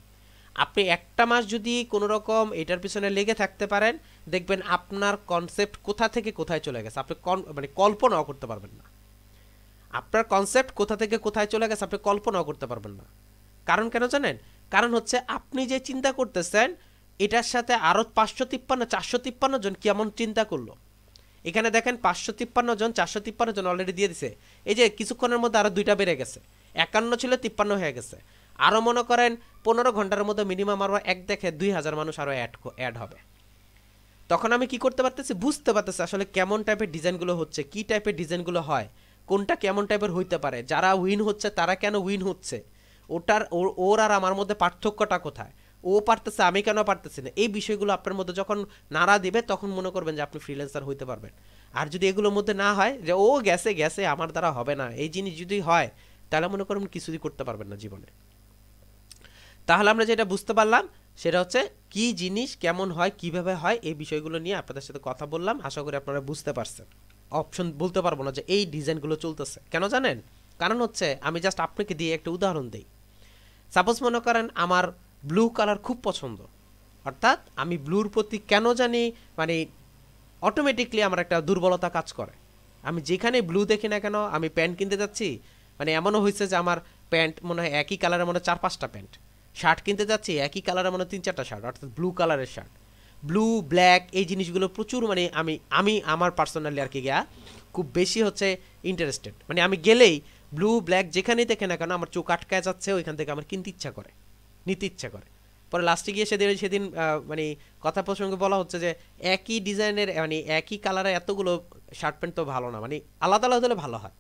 আপনি একটা মাস যদি কোনো রকম এটার পিছনে লেগে থাকতে পারেন, দেখবেন আপনার কনসেপ্ট কোথা থেকে কোথায় চলে গেছে, আপনি মানে কল্পনাও করতে পারবেন না। আপনার কনসেপ্ট কোথা থেকে কোথায় চলে গেছে আপনি কল্পনাও করতে পারবেন না। কারণ কেন জানেন, কারণ হচ্ছে আপনি যে চিন্তা করতেছেন এটার সাথে আরও 553-453 জন কেমন চিন্তা করলো। এখানে দেখেন 553 জন, 453 জন অলরেডি দিয়ে দিছে। এই যে কিছুক্ষণের মধ্যে আরও 2টা বেড়ে গেছে, 51 ছিল 53 হয়ে গেছে। আরও মনে করেন 15 ঘন্টার মধ্যে মিনিমাম আরও এক দেখে 2000 মানুষ আরও অ্যাড হবে। তখন আমি কি করতে পারতেছি, বুঝতে পারতেছি আসলে কেমন টাইপের ডিজাইনগুলো হচ্ছে, কি টাইপের ডিজাইনগুলো হয়, কোনটা কেমন টাইপের হইতে পারে, যারা উইন হচ্ছে তারা কেন উইন হচ্ছে, ওর আর আমার মধ্যে পার্থক্যটা কোথায়, ও পারতেছে আমি কেন পারতেছি না। এই বিষয়গুলো আপনার মধ্যে যখন নাড়া দিবে তখন মনে করবেন যে আপনি ফ্রিল্যান্সার হইতে পারবেন। আর যদি এগুলোর মধ্যে না হয় যে ও গেছে গেছে আমার দ্বারা হবে না, এই জিনিস যদি হয় তাহলে মনে করবেন কিছুই করতে পারবেন না জীবনে। তাহলে আমরা যেটা বুঝতে পারলাম সেটা হচ্ছে কি জিনিস কেমন হয়, কিভাবে হয়, এই বিষয়গুলো নিয়ে আপনাদের সাথে কথা বললাম। আশা করি আপনারা বুঝতে পারছেন। অপশন বলতে পারবো না যে এই ডিজাইনগুলো চলতেছে কেন জানেন, কারণ হচ্ছে আমি জাস্ট আপনাকে দিয়ে একটা উদাহরণ দিই। সাপোজ মনে করেন আমার ব্লু কালার খুব পছন্দ, অর্থাৎ আমি ব্লুর প্রতি কেন জানি মানে অটোমেটিকলি আমার একটা দুর্বলতা কাজ করে। আমি যেখানে ব্লু দেখি না কেন, আমি প্যান্ট কিনতে যাচ্ছি, মানে এমনও হয়েছে যে আমার প্যান্ট মনে হয় একই কালারের মনে 4-5টা প্যান্ট, শার্ট কিনতে যাচ্ছি একই কালারের মনে 3-4টা শার্ট, অর্থাৎ ব্লু কালারের শার্ট, ব্লু ব্ল্যাক এই জিনিসগুলো প্রচুর মানে আমি আমার পার্সোনালি আর কি গিয়া খুব বেশি হচ্ছে ইন্টারেস্টেড। মানে আমি গেলেই ব্লু ব্ল্যাক যেখানেই দেখে না কেন আমার চোখ আটকায় যাচ্ছে, ওইখান থেকে আমার কিনতে ইচ্ছা করে, নিতে ইচ্ছা করে। পরে লাস্টে গিয়ে সেদিন মানে কথা প্রসঙ্গে বলা হচ্ছে যে একই ডিজাইনের মানে একই কালারের এতগুলো শার্ট প্যান্ট তো ভালো না, মানে আলাদা আলাদা হলে ভালো হয়।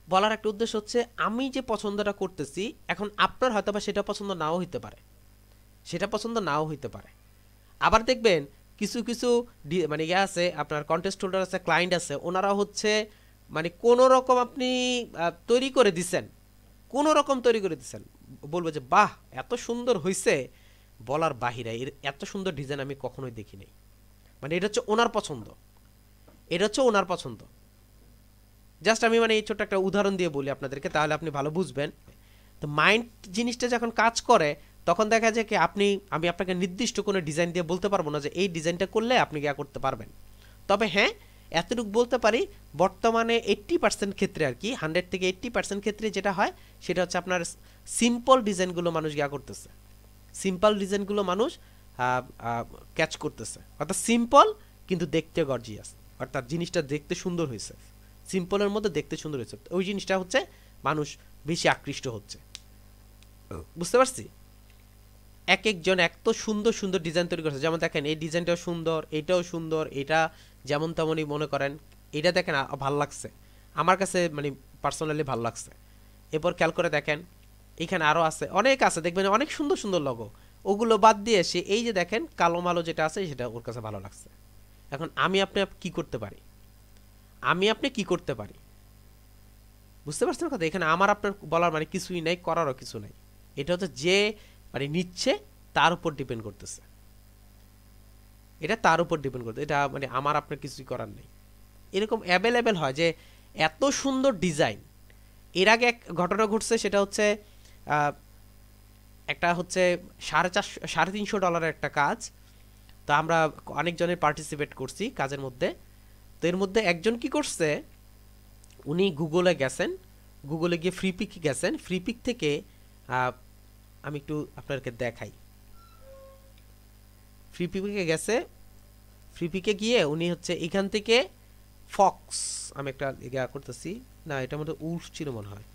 বলার একটা উদ্দেশ্য হচ্ছে আমি যে পছন্দটা করতেছি এখন আপনার হয়তো বা সেটা পছন্দ নাও হইতে পারে, সেটা পছন্দ নাও হইতে পারে। আবার দেখবেন কিছু কিছু মানে ইয়ে আছে, আপনার কন্টেস্ট হোল্ডার আছে, ক্লায়েন্ট আছে, ওনারা হচ্ছে মানে কোনো রকম আপনি তৈরি করে দিচ্ছেন, কোনো রকম তৈরি করে দিচ্ছেন, বলবো যে বাহ এত সুন্দর হয়েছে, বলার বাহিরে এর এত সুন্দর ডিজাইন আমি কখনোই দেখি নাই। মানে এটা হচ্ছে ওনার পছন্দ, এটা হচ্ছে ওনার পছন্দ। জাস্ট আমি মানে এই ছোট্ট একটা উদাহরণ দিয়ে বলি আপনাদেরকে, তাহলে আপনি ভালো বুঝবেন। তো মাইন্ড জিনিসটা যখন কাজ করে তখন দেখা যায় কি আমি আপনাকে নির্দিষ্ট কোনো ডিজাইন দিয়ে বলতে পারবো না যে এই ডিজাইনটা করলে আপনি গিয়া করতে পারবেন। তবে হ্যাঁ, এতটুকু বলতে পারি বর্তমানে 80% ক্ষেত্রে আর কি 100 থেকে 80% ক্ষেত্রে যেটা হয় সেটা হচ্ছে আপনার সিম্পল ডিজাইনগুলো মানুষ করতেছে, সিম্পল ডিজাইনগুলো মানুষ ক্যাচ করতেছে, অর্থাৎ সিম্পল কিন্তু দেখতে গর্জিয়াস, অর্থাৎ জিনিসটা দেখতে সুন্দর হয়েছে, সিম্পলের মধ্যে দেখতে সুন্দর হয়েছে, ওই জিনিসটা হচ্ছে মানুষ বেশি আকৃষ্ট হচ্ছে। বুঝতে পারছি? এক একজন এত সুন্দর সুন্দর ডিজাইন তৈরি করছে, যেমন দেখেন এই ডিজাইনটাও সুন্দর, এটাও সুন্দর, এটা যেমন তেমনই মনে করেন, এটা দেখেন ভালো লাগছে আমার কাছে, মানে পার্সোনালি ভালো লাগছে। এরপর খেয়াল করে দেখেন এখানে আরও আছে, অনেক আছে, দেখবেন অনেক সুন্দর সুন্দর লোগো, ওগুলো বাদ দিয়ে এসে এই যে দেখেন কালো মালো যেটা আছে সেটা ওর কাছে ভালো লাগছে। এখন আমি আপনি কি করতে পারি, আমি আপনি কি করতে পারি? বুঝতে পারছেন কথা? এখানে আমার আপনার বলার মানে কিছুই নাই, করারও কিছু নাই, এটা হচ্ছে যে মানে নিচ্ছে তার উপর ডিপেন্ড করতেছে, এটা তার উপর ডিপেন্ড করতে, এটা মানে আমার আপনার কিছুই করার নেই। এরকম অ্যাভেলেবেল হয় যে এত সুন্দর ডিজাইন। এর আগে এক ঘটনা ঘটছে, সেটা হচ্ছে একটা হচ্ছে $350 একটা কাজ, তো আমরা অনেকজনের পার্টিসিপেট করছি কাজের মধ্যে। তো এর মধ্যে একজন কি করছে, উনি গুগলে গেছেন, গুগলে গিয়ে ফ্রি পিক গেছেন, ফ্রি পিক থেকে আমি একটু আপনাদেরকে দেখাই, ফ্রি পিকে গেছে, ফ্রি পিকে গিয়ে উনি হচ্ছে এখান থেকে ফক্স, আমি একটা ইয়া করতেছি, না এটার মধ্যে উলফ ছিল মনে হয়,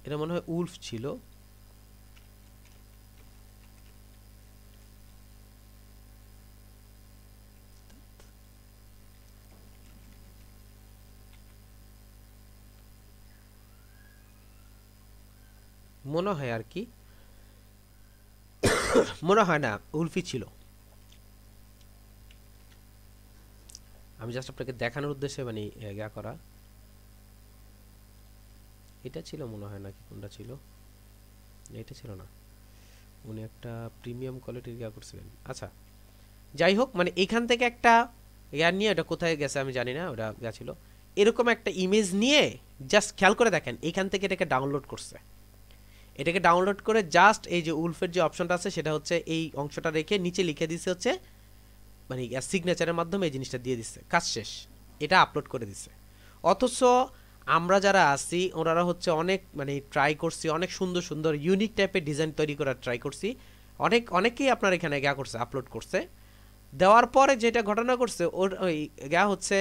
এটা মনে হয় উলফ ছিল, মনে হয় আর কি, মনে হয় না উলফি ছিল, আমি জাস্ট আপনাকে দেখানোর উদ্দেশ্যে মানে ইয়া করা, এটা ছিল মনে হয়, নাকি কোনটা ছিল, এটা ছিল না, উনি একটা প্রিমিয়াম কোয়ালিটির ইয়া করছিলেন। আচ্ছা যাই হোক, মানে এখান থেকে একটা ইয়া নিয়ে, ওটা কোথায় গেছে আমি জানি না, ওটা ইয়া ছিল, এরকম একটা ইমেজ নিয়ে জাস্ট খেয়াল করে দেখেন এখান থেকে এটাকে ডাউনলোড করছে, এটাকে ডাউনলোড করে জাস্ট এই যে উলফের যে অপশনটা আছে সেটা হচ্ছে এই অংশটা রেখে নিচে লিখে দিচ্ছে হচ্ছে মানে সিগনেচারের মাধ্যমে এই জিনিসটা দিয়ে দিচ্ছে, কাজ শেষ, এটা আপলোড করে দিচ্ছে। অথচ আমরা যারা আছি ওনারা হচ্ছে অনেক মানে ট্রাই করছি, অনেক সুন্দর সুন্দর ইউনিক টাইপের ডিজাইন তৈরি করার ট্রাই করছি, অনেকেই আপনার এখানে গা করছে, আপলোড করছে, দেওয়ার পরে যেটা ঘটনা করছে ওর ওই গা হচ্ছে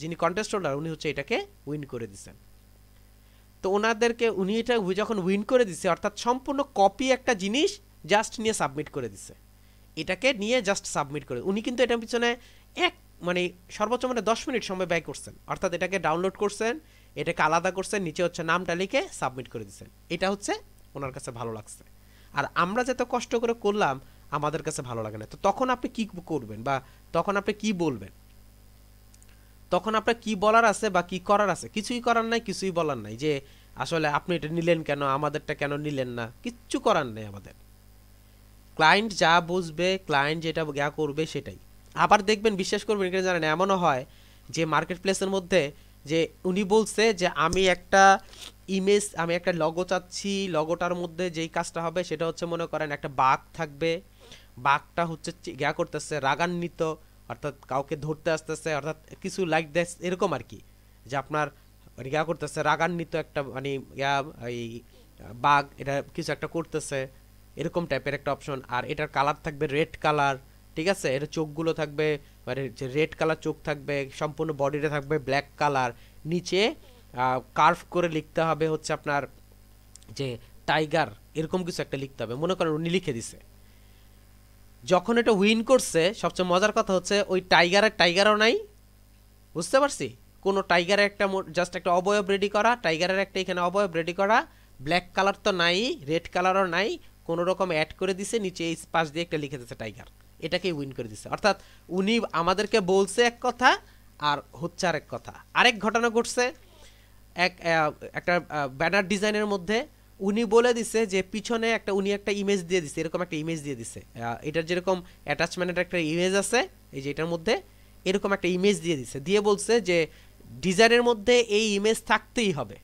যিনি কন্টেস্ট হোল্ডার উনি হচ্ছে এটাকে উইন করে দিচ্ছেন। তো ওনাদেরকে উনি এটা যখন উইন করে দিচ্ছে, অর্থাৎ সম্পূর্ণ কপি একটা জিনিস জাস্ট নিয়ে সাবমিট করে দিচ্ছে, এটাকে নিয়ে জাস্ট সাবমিট করে, উনি কিন্তু এটার পিছনে এক মানে সর্বোচ্চ মানে 10 মিনিট সময় ব্যয় করছেন, অর্থাৎ এটাকে ডাউনলোড করছেন, এটাকে আলাদা করছেন, নিচে হচ্ছে নামটা লিখে সাবমিট করে দিচ্ছেন, এটা হচ্ছে ওনার কাছে ভালো লাগছে। আর আমরা যত কষ্ট করে করলাম আমাদের কাছে ভালো লাগে না, তো তখন আপনি কি করবেন বা তখন আপনি কি বলবেন? তখন আপনার কি বলার আছে বা কি করার আছে? কিছুই করার নাই, কিছুই বলার নাই যে আসলে আপনি এটা নিলেন কেন, আমাদেরটা কেন নিলেন না, কিচ্ছু করার নেই আমাদের। ক্লায়েন্ট যা বুঝবে, ক্লায়েন্ট যেটা যা করবে সেটাই। আবার দেখবেন, বিশ্বাস করবেন কিনা জানেন, এমনও হয় যে মার্কেট প্লেসের মধ্যে যে উনি বলছে যে আমি একটা ইমেজ, আমি একটা লগো চাচ্ছি, লগোটার মধ্যে যেই কাজটা হবে সেটা হচ্ছে মনে করেন একটা বাঘ থাকবে, বাঘটা হচ্ছে করতেছে রাগান্বিত, অর্থাৎ কাউকে ধরতে আসতেছে, অর্থাৎ কিছু লাইক দ্যাট এরকম আর কি, যে আপনার করতেছে রাগান্বিত একটা মানে এই বাঘ এটা কিছু একটা করতেছে, এরকম টাইপের একটা অপশন। আর এটার কালার থাকবে রেড কালার, ঠিক আছে, এটা চোখগুলো থাকবে মানে যে রেড কালার চোখ থাকবে, সম্পূর্ণ বডিটা থাকবে ব্ল্যাক কালার, নিচে কার্ভ করে লিখতে হবে হচ্ছে আপনার যে টাইগার, এরকম কিছু একটা লিখতে হবে, মনে করেন উনি লিখে দিছে। যখন এটা উইন করছে সবচেয়ে মজার কথা হচ্ছে ওই টাইগারও নাই, বুঝতে পারছি, কোনো টাইগারের একটা জাস্ট একটা অবয়ব রেডি করা, টাইগারের একটা এখানে অবয়ব রেডি করা, ব্ল্যাক কালার তো নাই, রেড কালারও নাই, কোনো রকম অ্যাড করে দিছে, নিচে এই পাশ দিয়ে একটা লিখে দিচ্ছে টাইগার, এটাকেই উইন করে দিছে। অর্থাৎ উনি আমাদেরকে বলছে এক কথা আর হচ্ছে আরেক কথা। আরেক ঘটনা ঘটছে, একটা ব্যানার ডিজাইনের মধ্যে উনি বলে দিছে যে পিছনে একটা উনি একটা ইমেজ দিয়ে দিছে, এরকম একটা ইমেজ দিয়ে দিছে, এটার যেরকম অ্যাটাচমেন্টের একটা ইমেজ আছে এই যে এটার মধ্যে এরকম একটা ইমেজ দিয়ে দিছে, দিয়ে বলছে যে ডিজাইনের মধ্যে এই ইমেজ থাকতেই হবে,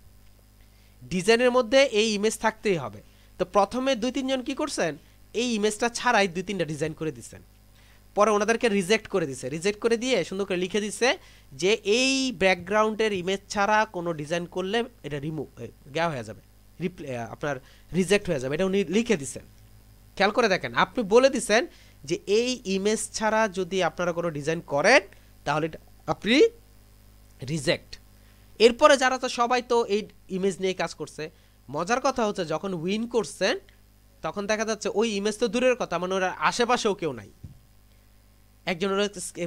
ডিজাইনের মধ্যে এই ইমেজ থাকতেই হবে। তো প্রথমে 2-3 জন কি করছেন, এই ইমেজটা ছাড়াই 2-3টা ডিজাইন করে দিচ্ছেন, পরে ওনাদেরকে রিজেক্ট করে দিছে, রিজেক্ট করে দিয়ে সুন্দর করে লিখে দিছে যে এই ব্যাকগ্রাউন্ডের ইমেজ ছাড়া কোনো ডিজাইন করলে এটা রিমুভ হয়ে যাবে, আপনার রিজেক্ট হয়ে যাবে, এটা উনি লিখে দিচ্ছেন। খেয়াল করে দেখেন, আপনি বলে দিচ্ছেন যে এই ইমেজ ছাড়া যদি আপনারা কোনো ডিজাইন করেন তাহলে আপনি রিজেক্ট। এরপরে যারা তো সবাই তো এই ইমেজ নিয়ে কাজ করছে, মজার কথা হচ্ছে যখন উইন করছেন তখন দেখা যাচ্ছে ওই ইমেজ তো দূরের কথা, মানে ওরা আশেপাশেও কেউ নাই। একজন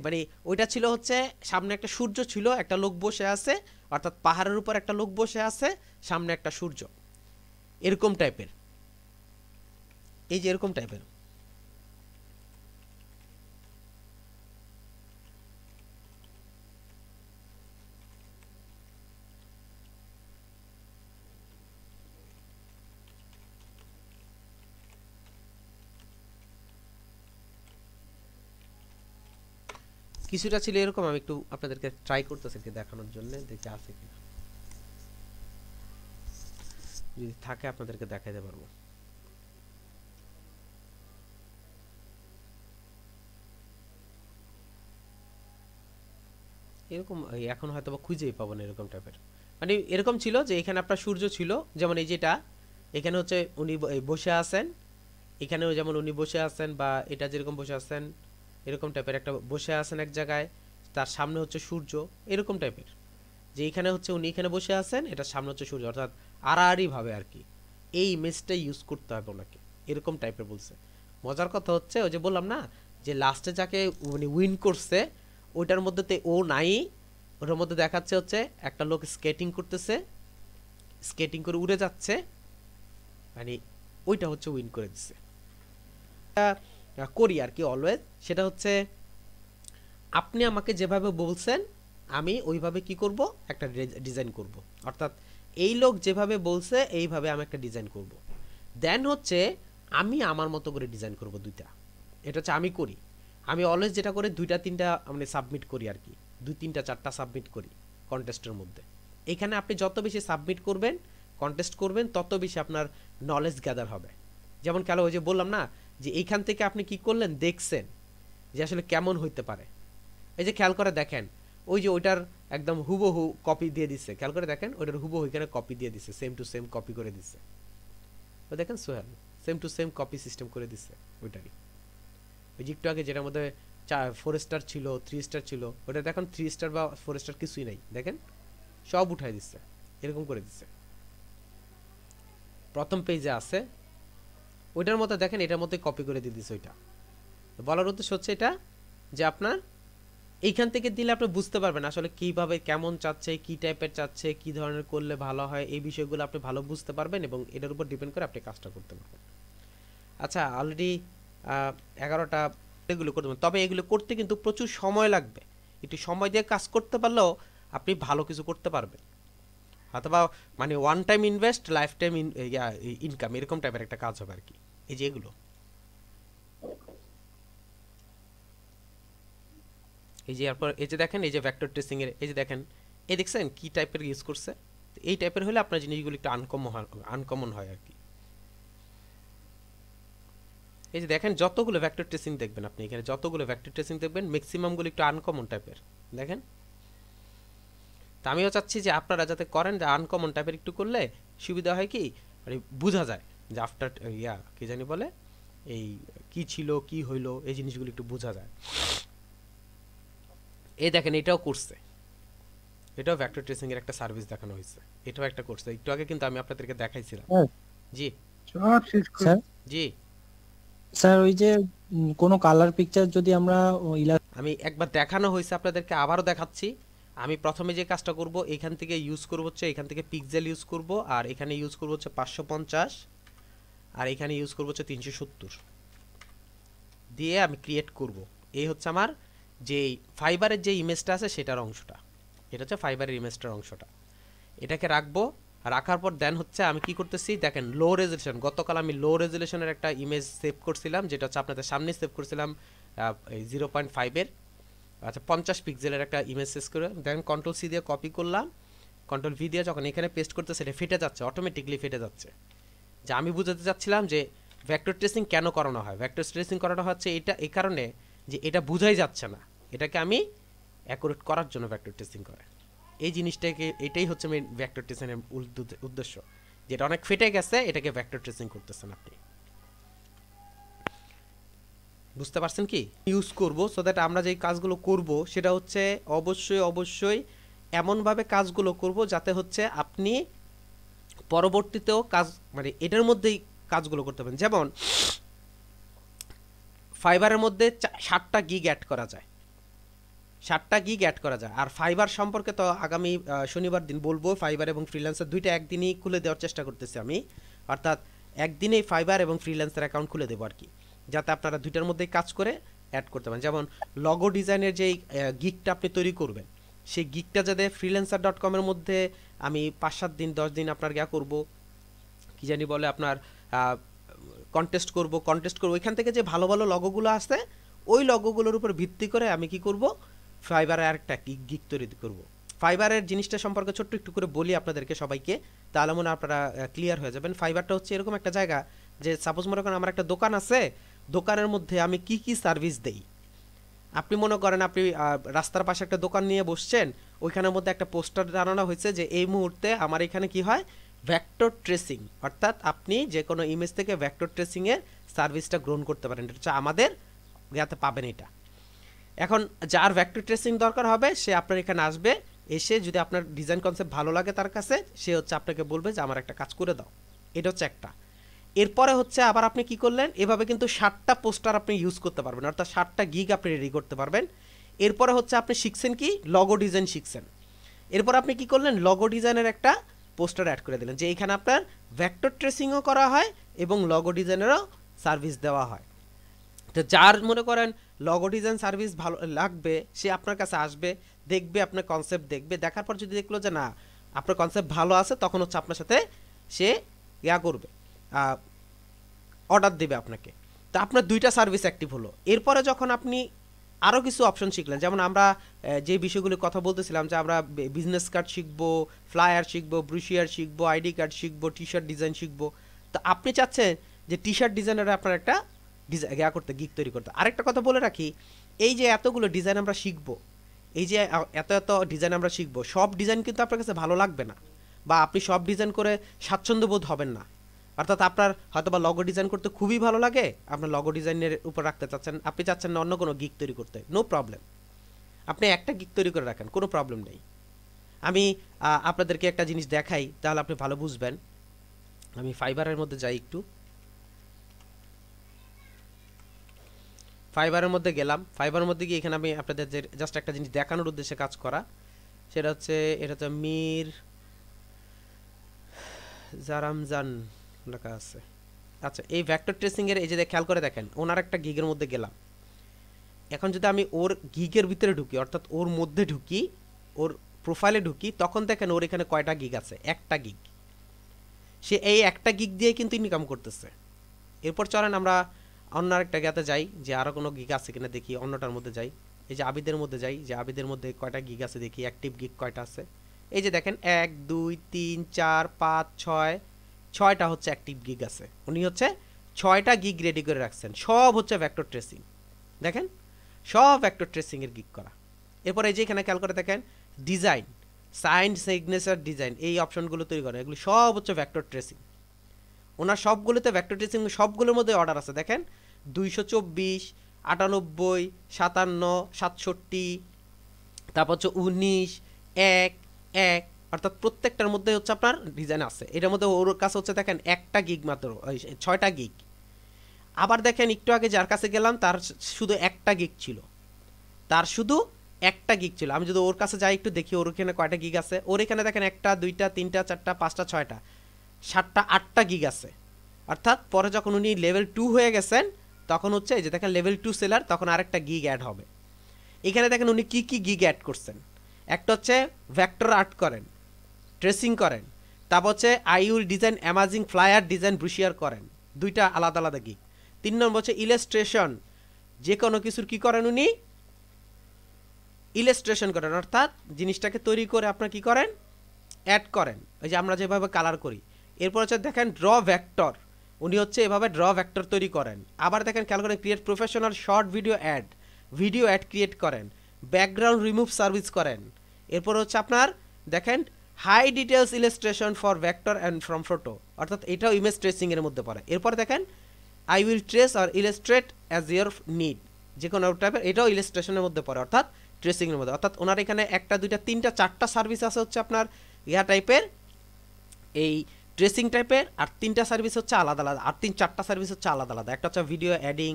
মানে ওইটা ছিল হচ্ছে সামনে একটা সূর্য ছিল, একটা লোক বসে আছে, অর্থাৎ পাহাড়ের উপর একটা লোক বসে আছে, সামনে একটা সূর্য, এরকম টাইপের, এই যে এরকম টাইপের। কিছুটা ছিল এরকম, আমি একটু আপনাদেরকে ট্রাই করতেছি দেখানোর জন্য, দেখি আছে কিনা, যদি থাকে আপনাদেরকে দেখাইতে পারবো। এরকম এখন হয়তো বা খুঁজেই পাবো না এরকম টাইপের, মানে এরকম ছিল যে এখানে আপনার সূর্য ছিল, যেমন এই যেটা এখানে হচ্ছে উনি বসে আছেন, এখানেও যেমন উনি বসে আছেন, বা এটা যেরকম বসে আছেন এরকম টাইপের একটা বসে আছেন এক জায়গায়, তার সামনে হচ্ছে সূর্য, এরকম টাইপের, যে এখানে হচ্ছে উনি এখানে বসে আছেন, এটার সামনে হচ্ছে সূর্য, অর্থাৎ আড়াআড়ি ভাবে আর কি এই ইমেজটা ইউজ করতে হবে ওনাকে, এরকম টাইপের বলছে। মজার কথা হচ্ছে ওই যে বললাম না যে লাস্টে যাকে মানে উইন করছে ওইটার মধ্যে ও নাই, ওটার মধ্যে দেখাচ্ছে হচ্ছে একটা লোক স্কেটিং করতেছে, স্কেটিং করে উড়ে যাচ্ছে, মানে ওইটা হচ্ছে উইন করে দিচ্ছে। করি আর কি অলওয়েজ, সেটা হচ্ছে আপনি আমাকে যেভাবে বলছেন আমি ওইভাবে কি করব, একটা ডিজাইন করব, অর্থাৎ এই লোক যেভাবে বলছে এইভাবে আমি একটা ডিজাইন করব, দেন হচ্ছে আমি আমার মতো করে ডিজাইন করব দুইটা। এটা হচ্ছে আমি করি, আমি অলওয়েজ যেটা করে 2-3টা মানে সাবমিট করি আর কি, 2-3-4টা সাবমিট করি কন্টেস্টের মধ্যে। এখানে আপনি যত বেশি সাবমিট করবেন, কন্টেস্ট করবেন, তত বেশি আপনার নলেজ গ্যাদার হবে। যেমন কেন ওই যে বললাম না যে এইখান থেকে আপনি কি করলেন, দেখছেন যে আসলে কেমন হইতে পারে। এই যে খেয়াল করে দেখেন, ওই যে ওইটার একদম হুবহু কপি দিয়ে দিচ্ছে, খেয়াল করে দেখেন ওইটার হুবহু এখানে কপি দিয়ে দিচ্ছে, সেম টু সেম কপি করে দিচ্ছে, তো দেখেন Sohel same to same copy system করে দিচ্ছে ওইটারই। ওই যে একটু আগে যেটার মধ্যে 4 স্টার ছিল, 3 স্টার ছিল, ওটা দেখেন 3 স্টার বা 4 স্টার কিছুই নাই, দেখেন সব উঠাই দিচ্ছে, এরকম করে দিচ্ছে। প্রথম পেজে আছে ওইটার মধ্যে দেখেন এটার মধ্যে কপি করে দিয়ে দিচ্ছে ওইটা। বলার উদ্দেশ্য হচ্ছে এটা যে আপনার এইখান থেকে দিলে আপনি বুঝতে পারবেন আসলে কিভাবে কেমন চাচ্ছে, কি টাইপের চাচ্ছে, কি ধরনের করলে ভালো হয়, এই বিষয়গুলো আপনি ভালো বুঝতে পারবেন এবং এটার উপর ডিপেন্ড করে আপনি কাজটা করতে পারবেন। আচ্ছা অলরেডি 11টা এগুলো করতে পারবেন, তবে এগুলো করতে কিন্তু প্রচুর সময় লাগবে, একটু সময় দিয়ে কাজ করতে পারলেও আপনি ভালো কিছু করতে পারবেন, অথবা মানে one time invest life time income এরকম টাইপের একটা কাজ হবে আর কি। এই যে এগুলো, এই যে এরপর এই যে দেখেন এই যে ভেক্টর ট্রেসিং এর এই যে দেখেন এই দেখছেন কি টাইপের ইউজ করছে, এই টাইপের হলে আপনার জিনিসগুলো একটু আনকমন হয় আর কি। এই যে দেখেন যতগুলো ভেক্টর ট্রেসিং দেখবেন আপনি এখানে, যতগুলো ভেক্টর ট্রেসিং দেখবেন ম্যাক্সিমামগুলো একটু আনকমন টাইপের দেখেন। তা আমিও চাচ্ছি যে আপনারা যাতে করেন যে আনকমন টাইপের একটু করলে সুবিধা হয় কি, মানে বোঝা যায় যে আফটার কি জানি বলে এই কি ছিল কি হইলো, এই জিনিসগুলো একটু বোঝা যায়। এই দেখেন এটাও করছে, এটাও ভেক্টর ট্রেসিং এর একটা সার্ভিস দেখানো হয়েছে, এটাও একটা করছে, একটু আগে কিন্তু আমি আপনাদেরকে দেখাইছিলাম। জি স্যার জি স্যার ওই যে কোনো কালার পিকচার যদি আমরা আমি একবার দেখানো হয়েছে আপনাদেরকে, আবারও দেখাচ্ছি। আমি প্রথমে যে কাজটা করব এখান থেকে ইউজ করব হচ্ছে এখান থেকে পিক্সেল ইউজ করব, আর এখানে ইউজ করব হচ্ছে 550, আর এখানে ইউজ করব হচ্ছে 370 দিয়ে আমি ক্রিয়েট করব। এই হচ্ছে আমার যে ফাইবারের যে ইমেজটা আছে সেটার অংশটা, এটা হচ্ছে ফাইবারের ইমেজটার অংশটা, এটাকে রাখবো। রাখার পর দেন হচ্ছে আমি কি করতেছি দেখেন লো রেজলিউশন, গতকাল আমি লো রেজলিউশনের একটা ইমেজ সেভ করছিলাম, যেটা হচ্ছে আপনাদের সামনে সেভ করছিলাম 0.5-এর, আচ্ছা 50 পিক্সেলের একটা ইমেজ সেভ করে দেন কন্ট্রোল সি দিয়ে কপি করলাম, কন্ট্রোল ভি দিয়ে যখন এখানে পেস্ট করতে সেটা ফেটে যাচ্ছে, অটোমেটিকলি ফেটে যাচ্ছে। যে আমি বুঝাতে চাচ্ছিলাম যে ভেক্টর ট্রেসিং কেন করানো হয়? ভেক্টর ট্রেসিং করানো হচ্ছে এটা এই কারণে যে এটা বোঝাই যাচ্ছে না, এটাকে আমি অ্যাকুরেট করার জন্য ভেক্টর ট্রেসিং করে। এই জিনিসটাকে, এটাই হচ্ছে মেইন ভেক্টর ট্রেসিংয়ের উদ্দেশ্য, যেটা অনেক ফেটে গেছে এটাকে ভেক্টর ট্রেসিং করতেছেন আপনি। বুঝতে পারছেন কি ইউজ করব? সো দ্যাট আমরা যেই কাজগুলো করব সেটা হচ্ছে অবশ্যই এমনভাবে কাজগুলো করব যাতে হচ্ছে আপনি পরবর্তীতেও কাজ মানে এটার মধ্যেই কাজগুলো করতে পারেন। যেমন ফাইবারের মধ্যে 60টা গিগ অ্যাড করা যায়, 60টা গিগ অ্যাড করা যায়। আর ফাইবার সম্পর্কে তো আগামী শনিবার দিন বলবো। ফাইবার এবং ফ্রিল্যান্সার দুইটা একদিনই খুলে দেওয়ার চেষ্টা করতেছি আমি, অর্থাৎ একদিনেই ফাইবার এবং ফ্রিল্যান্সার অ্যাকাউন্ট খুলে দেবো আর কি, যাতে আপনারা দুইটার মধ্যেই কাজ করে অ্যাড করতে পারেন। যেমন লগো ডিজাইনের যেই গিগটা আপনি তৈরি করবেন, সেই গিগটা যাতে freelancer.com-এর মধ্যে আমি 5-7 দিন 10 দিন আপনার করব, কি জানি বলে আপনার কন্টেস্ট করব ওইখান থেকে যে ভালো ভালো লগোগুলো আসে ওই লগোগুলোর উপর ভিত্তি করে আমি কি করব, ফাইবারে আরেকটা গিগ তৈরি করব। ফাইবারের জিনিসটা সম্পর্কে ছোট্ট একটু করে বলি আপনাদেরকে সবাইকে, তাহলে মনে আপনারা ক্লিয়ার হয়ে যাবেন। ফাইবারটা হচ্ছে এরকম একটা জায়গা যে সাপোজ মনে করেন আমার একটা দোকান আছে, দোকানের মধ্যে আমি কি কি সার্ভিস দেই। আপনি মনে করেন আপনি রাস্তার পাশে একটা দোকান নিয়ে বসছেন, ওইখানের মধ্যে একটা পোস্টার জানানো হয়েছে যে এই মুহূর্তে আমার এখানে কি হয়, ভেক্টর ট্রেসিং, অর্থাৎ আপনি যে কোনো ইমেজ থেকে ভেক্টর ট্রেসিংয়ের সার্ভিসটা গ্রহণ করতে পারেন। এটা হচ্ছে আমাদের ইয়াতে পাবেন এটা। এখন যার ভেক্টর ট্রেসিং দরকার হবে সে আপনার এখানে আসবে, এসে যদি আপনার ডিজাইন কনসেপ্ট ভালো লাগে তার কাছে, সে হচ্ছে আপনাকে বলবে যে আমার একটা কাজ করে দাও। এটা হচ্ছে একটা। এরপরে হচ্ছে আবার আপনি কি করলেন, এভাবে কিন্তু 60টা পোস্টার আপনি ইউজ করতে পারবেন, অর্থাৎ 60টা গিগ আপনি রেডি করতে পারবেন। এরপরে হচ্ছে আপনি শিখছেন কি, লগো ডিজাইন শিখছেন। এরপর আপনি কি করলেন, লগো ডিজাইনের একটা পোস্টার অ্যাড করে দিলেন যে এখানে আপনার ভেক্টর ট্রেসিংও করা হয় এবং লগো ডিজাইনেরও সার্ভিস দেওয়া হয়। তো যার মনে করেন লগো ডিজাইন সার্ভিস ভালো লাগবে সে আপনার কাছে আসবে, দেখবে আপনার কনসেপ্ট, দেখবে, দেখার পর যদি দেখলো যে না আপনার কনসেপ্ট ভালো আছে, তখন হচ্ছে আপনার সাথে সে করবে, অর্ডার দেবে আপনাকে। তো আপনার দুইটা সার্ভিস অ্যাক্টিভ হলো। এরপরে যখন আপনি আরও কিছু অপশন শিখলেন, যেমন আমরা যে বিষয়গুলো কথা বলতেছিলাম যে আমরা বিজনেস কার্ড শিখবো, ফ্লায়ার শিখবো, ব্রুশিয়ার শিখবো, আইডি কার্ড শিখবো, টি শার্ট ডিজাইন শিখবো। তো আপনি চাচ্ছেন যে টি শার্ট ডিজাইনের আপনার একটা ডিজাইন করতে, গিগ তৈরি করতে। আরেকটা কথা বলে রাখি, এই যে এতগুলো ডিজাইন আমরা শিখবো, এই যে এত ডিজাইন আমরা শিখবো, সব ডিজাইন কিন্তু আপনার কাছে ভালো লাগবে না, বা আপনি সব ডিজাইন করে স্বাচ্ছন্দ্য বোধ হবেন না। অর্থাৎ আপনার হয়তো বা লগো ডিজাইন করতে খুবই ভালো লাগে, আপনার লগো ডিজাইনের উপর রাখতে চাচ্ছেন, আপনি চাচ্ছেন না অন্য কোনো গিগ তৈরি করতে, নো প্রবলেম, আপনি একটা গিগ তৈরি করে রাখেন, কোনো প্রবলেম নেই। আমি আপনাদেরকে একটা জিনিস দেখাই, তাহলে আপনি ভালো বুঝবেন। আমি ফাইবারের মধ্যে যাই, একটু ফাইবারের মধ্যে গেলাম। ফাইবারের মধ্যে গিয়ে এখানে আমি আপনাদের জাস্ট একটা জিনিস দেখানোর উদ্দেশ্যে কাজ করা, সেটা হচ্ছে এটা হচ্ছে মীর জারামজান লেখা আছে। আচ্ছা, এই ভেক্টর ট্রেসিংয়ের এই যে খেয়াল করে দেখেন, ওনার একটা গিগের মধ্যে গেলাম। এখন যদি আমি ওর গিগের ভিতরে ঢুকি, অর্থাৎ ওর মধ্যে ঢুকি, ওর প্রোফাইলে ঢুকি, তখন দেখেন ওর এখানে কয়টা গিগ আছে, একটা গিগ। সে এই একটা গিগ দিয়ে কিন্তু ইনকাম করতেছে। এরপর চলেন আমরা অন্য আরেকটা গিগাতে যাই, যে আরও কোনো গিগ আছে কিনা দেখি, অন্যটার মধ্যে যাই। এই যে আবিদের মধ্যে যাই, যে আবিদের মধ্যে কয়টা গিগ আছে দেখি, অ্যাক্টিভ গিগ কয়টা আছে। এই যে দেখেন 1 2 3 4 5 6, 6টা হচ্ছে অ্যাক্টিভ গিগ আছে। উনি হচ্ছে 6টা গিগ রেডি করে রাখছেন, সব হচ্ছে ভেক্টর ট্রেসিং। দেখেন সব ভেক্টর ট্রেসিংয়ের গিগ করা। এরপর এই যে এখানে খেয়াল করে দেখেন ডিজাইন, সাইন সিগনেচার ডিজাইন, এই অপশনগুলো তৈরি করা, এগুলো সব হচ্ছে ভেক্টর ট্রেসিং। ওনার সবগুলোতে ভেক্টর ট্রেসিং, সবগুলোর মধ্যে অর্ডার আছে। দেখেন 224, 98, 57, 67, তারপর হচ্ছে 19, 1, 1, অর্থাৎ প্রত্যেকটার মধ্যে হচ্ছে আপনার ডিজাইন আছে। এটার মধ্যে ওর কাছে হচ্ছে দেখেন একটা গিগ মাত্র, 6টা গিগ। আবার দেখেন একটু আগে যার কাছে গেলাম তার শুধু একটা গিগ ছিল, তার শুধু একটা গিগ ছিল। আমি যদি ওর কাছে যাই একটু দেখি ওর এখানে কয়টা গিগ আছে। ওর এখানে দেখেন 1টা 2টা 3টা 4টা 5টা 6টা 7টা 8টা গিগ আছে। অর্থাৎ পরে যখন উনি লেভেল 2 হয়ে গেছেন তখন হচ্ছে এই যে দেখেন লেভেল 2 সেলার, তখন আরেকটা গিগ অ্যাড হবে। এখানে দেখেন উনি কি কি গিগ অ্যাড করছেন। একটা হচ্ছে ভেক্টর আর্ট করেন, ট্রেসিং করেন, তারপর হচ্ছে I will design amazing flyer design brochure করেন, দুইটা আলাদা আলাদা গিগ। 3 নম্বর হচ্ছে ইলাস্ট্রেশন, যে কোনো কিছুর কি করেন উনি ইলাস্ট্রেশন করেন, অর্থাৎ জিনিসটাকে তৈরি করে আপনার কি করেন অ্যাড করেন, ওই যে আমরা যেভাবে কালার করি। এরপর হচ্ছে দেখেন ড্র ভেক্টর, উনি হচ্ছে এভাবে ড্র ভেক্টর তৈরি করেন। আবার দেখেন খেয়াল করেন create professional short video ad create করেন, ব্যাকগ্রাউন্ড রিমুভ সার্ভিস করেন। এরপর হচ্ছে আপনার দেখেন high details illustration for vector and from photo, অর্থাৎ এটাও ইমেজ ট্রেসিং এর মধ্যে পড়ে। এরপর দেখেন I will trace or illustrate as your need, যে কোনো টাইপের, এটাও ইলাস্ট্রেশনের মধ্যে পড়ে অর্থাৎ ট্রেসিং এর মধ্যে। অর্থাৎ ওনার এখানে একটা দুইটা তিনটা চারটা সার্ভিস আছে হচ্ছে আপনার ইয়া টাইপের, এই ট্রেসিং টাইপের, আর তিনটা সার্ভিস হচ্ছে আলাদা আলাদা, আর চারটা সার্ভিস হচ্ছে আলাদা আলাদা। একটা হচ্ছে ভিডিও অ্যাডিং,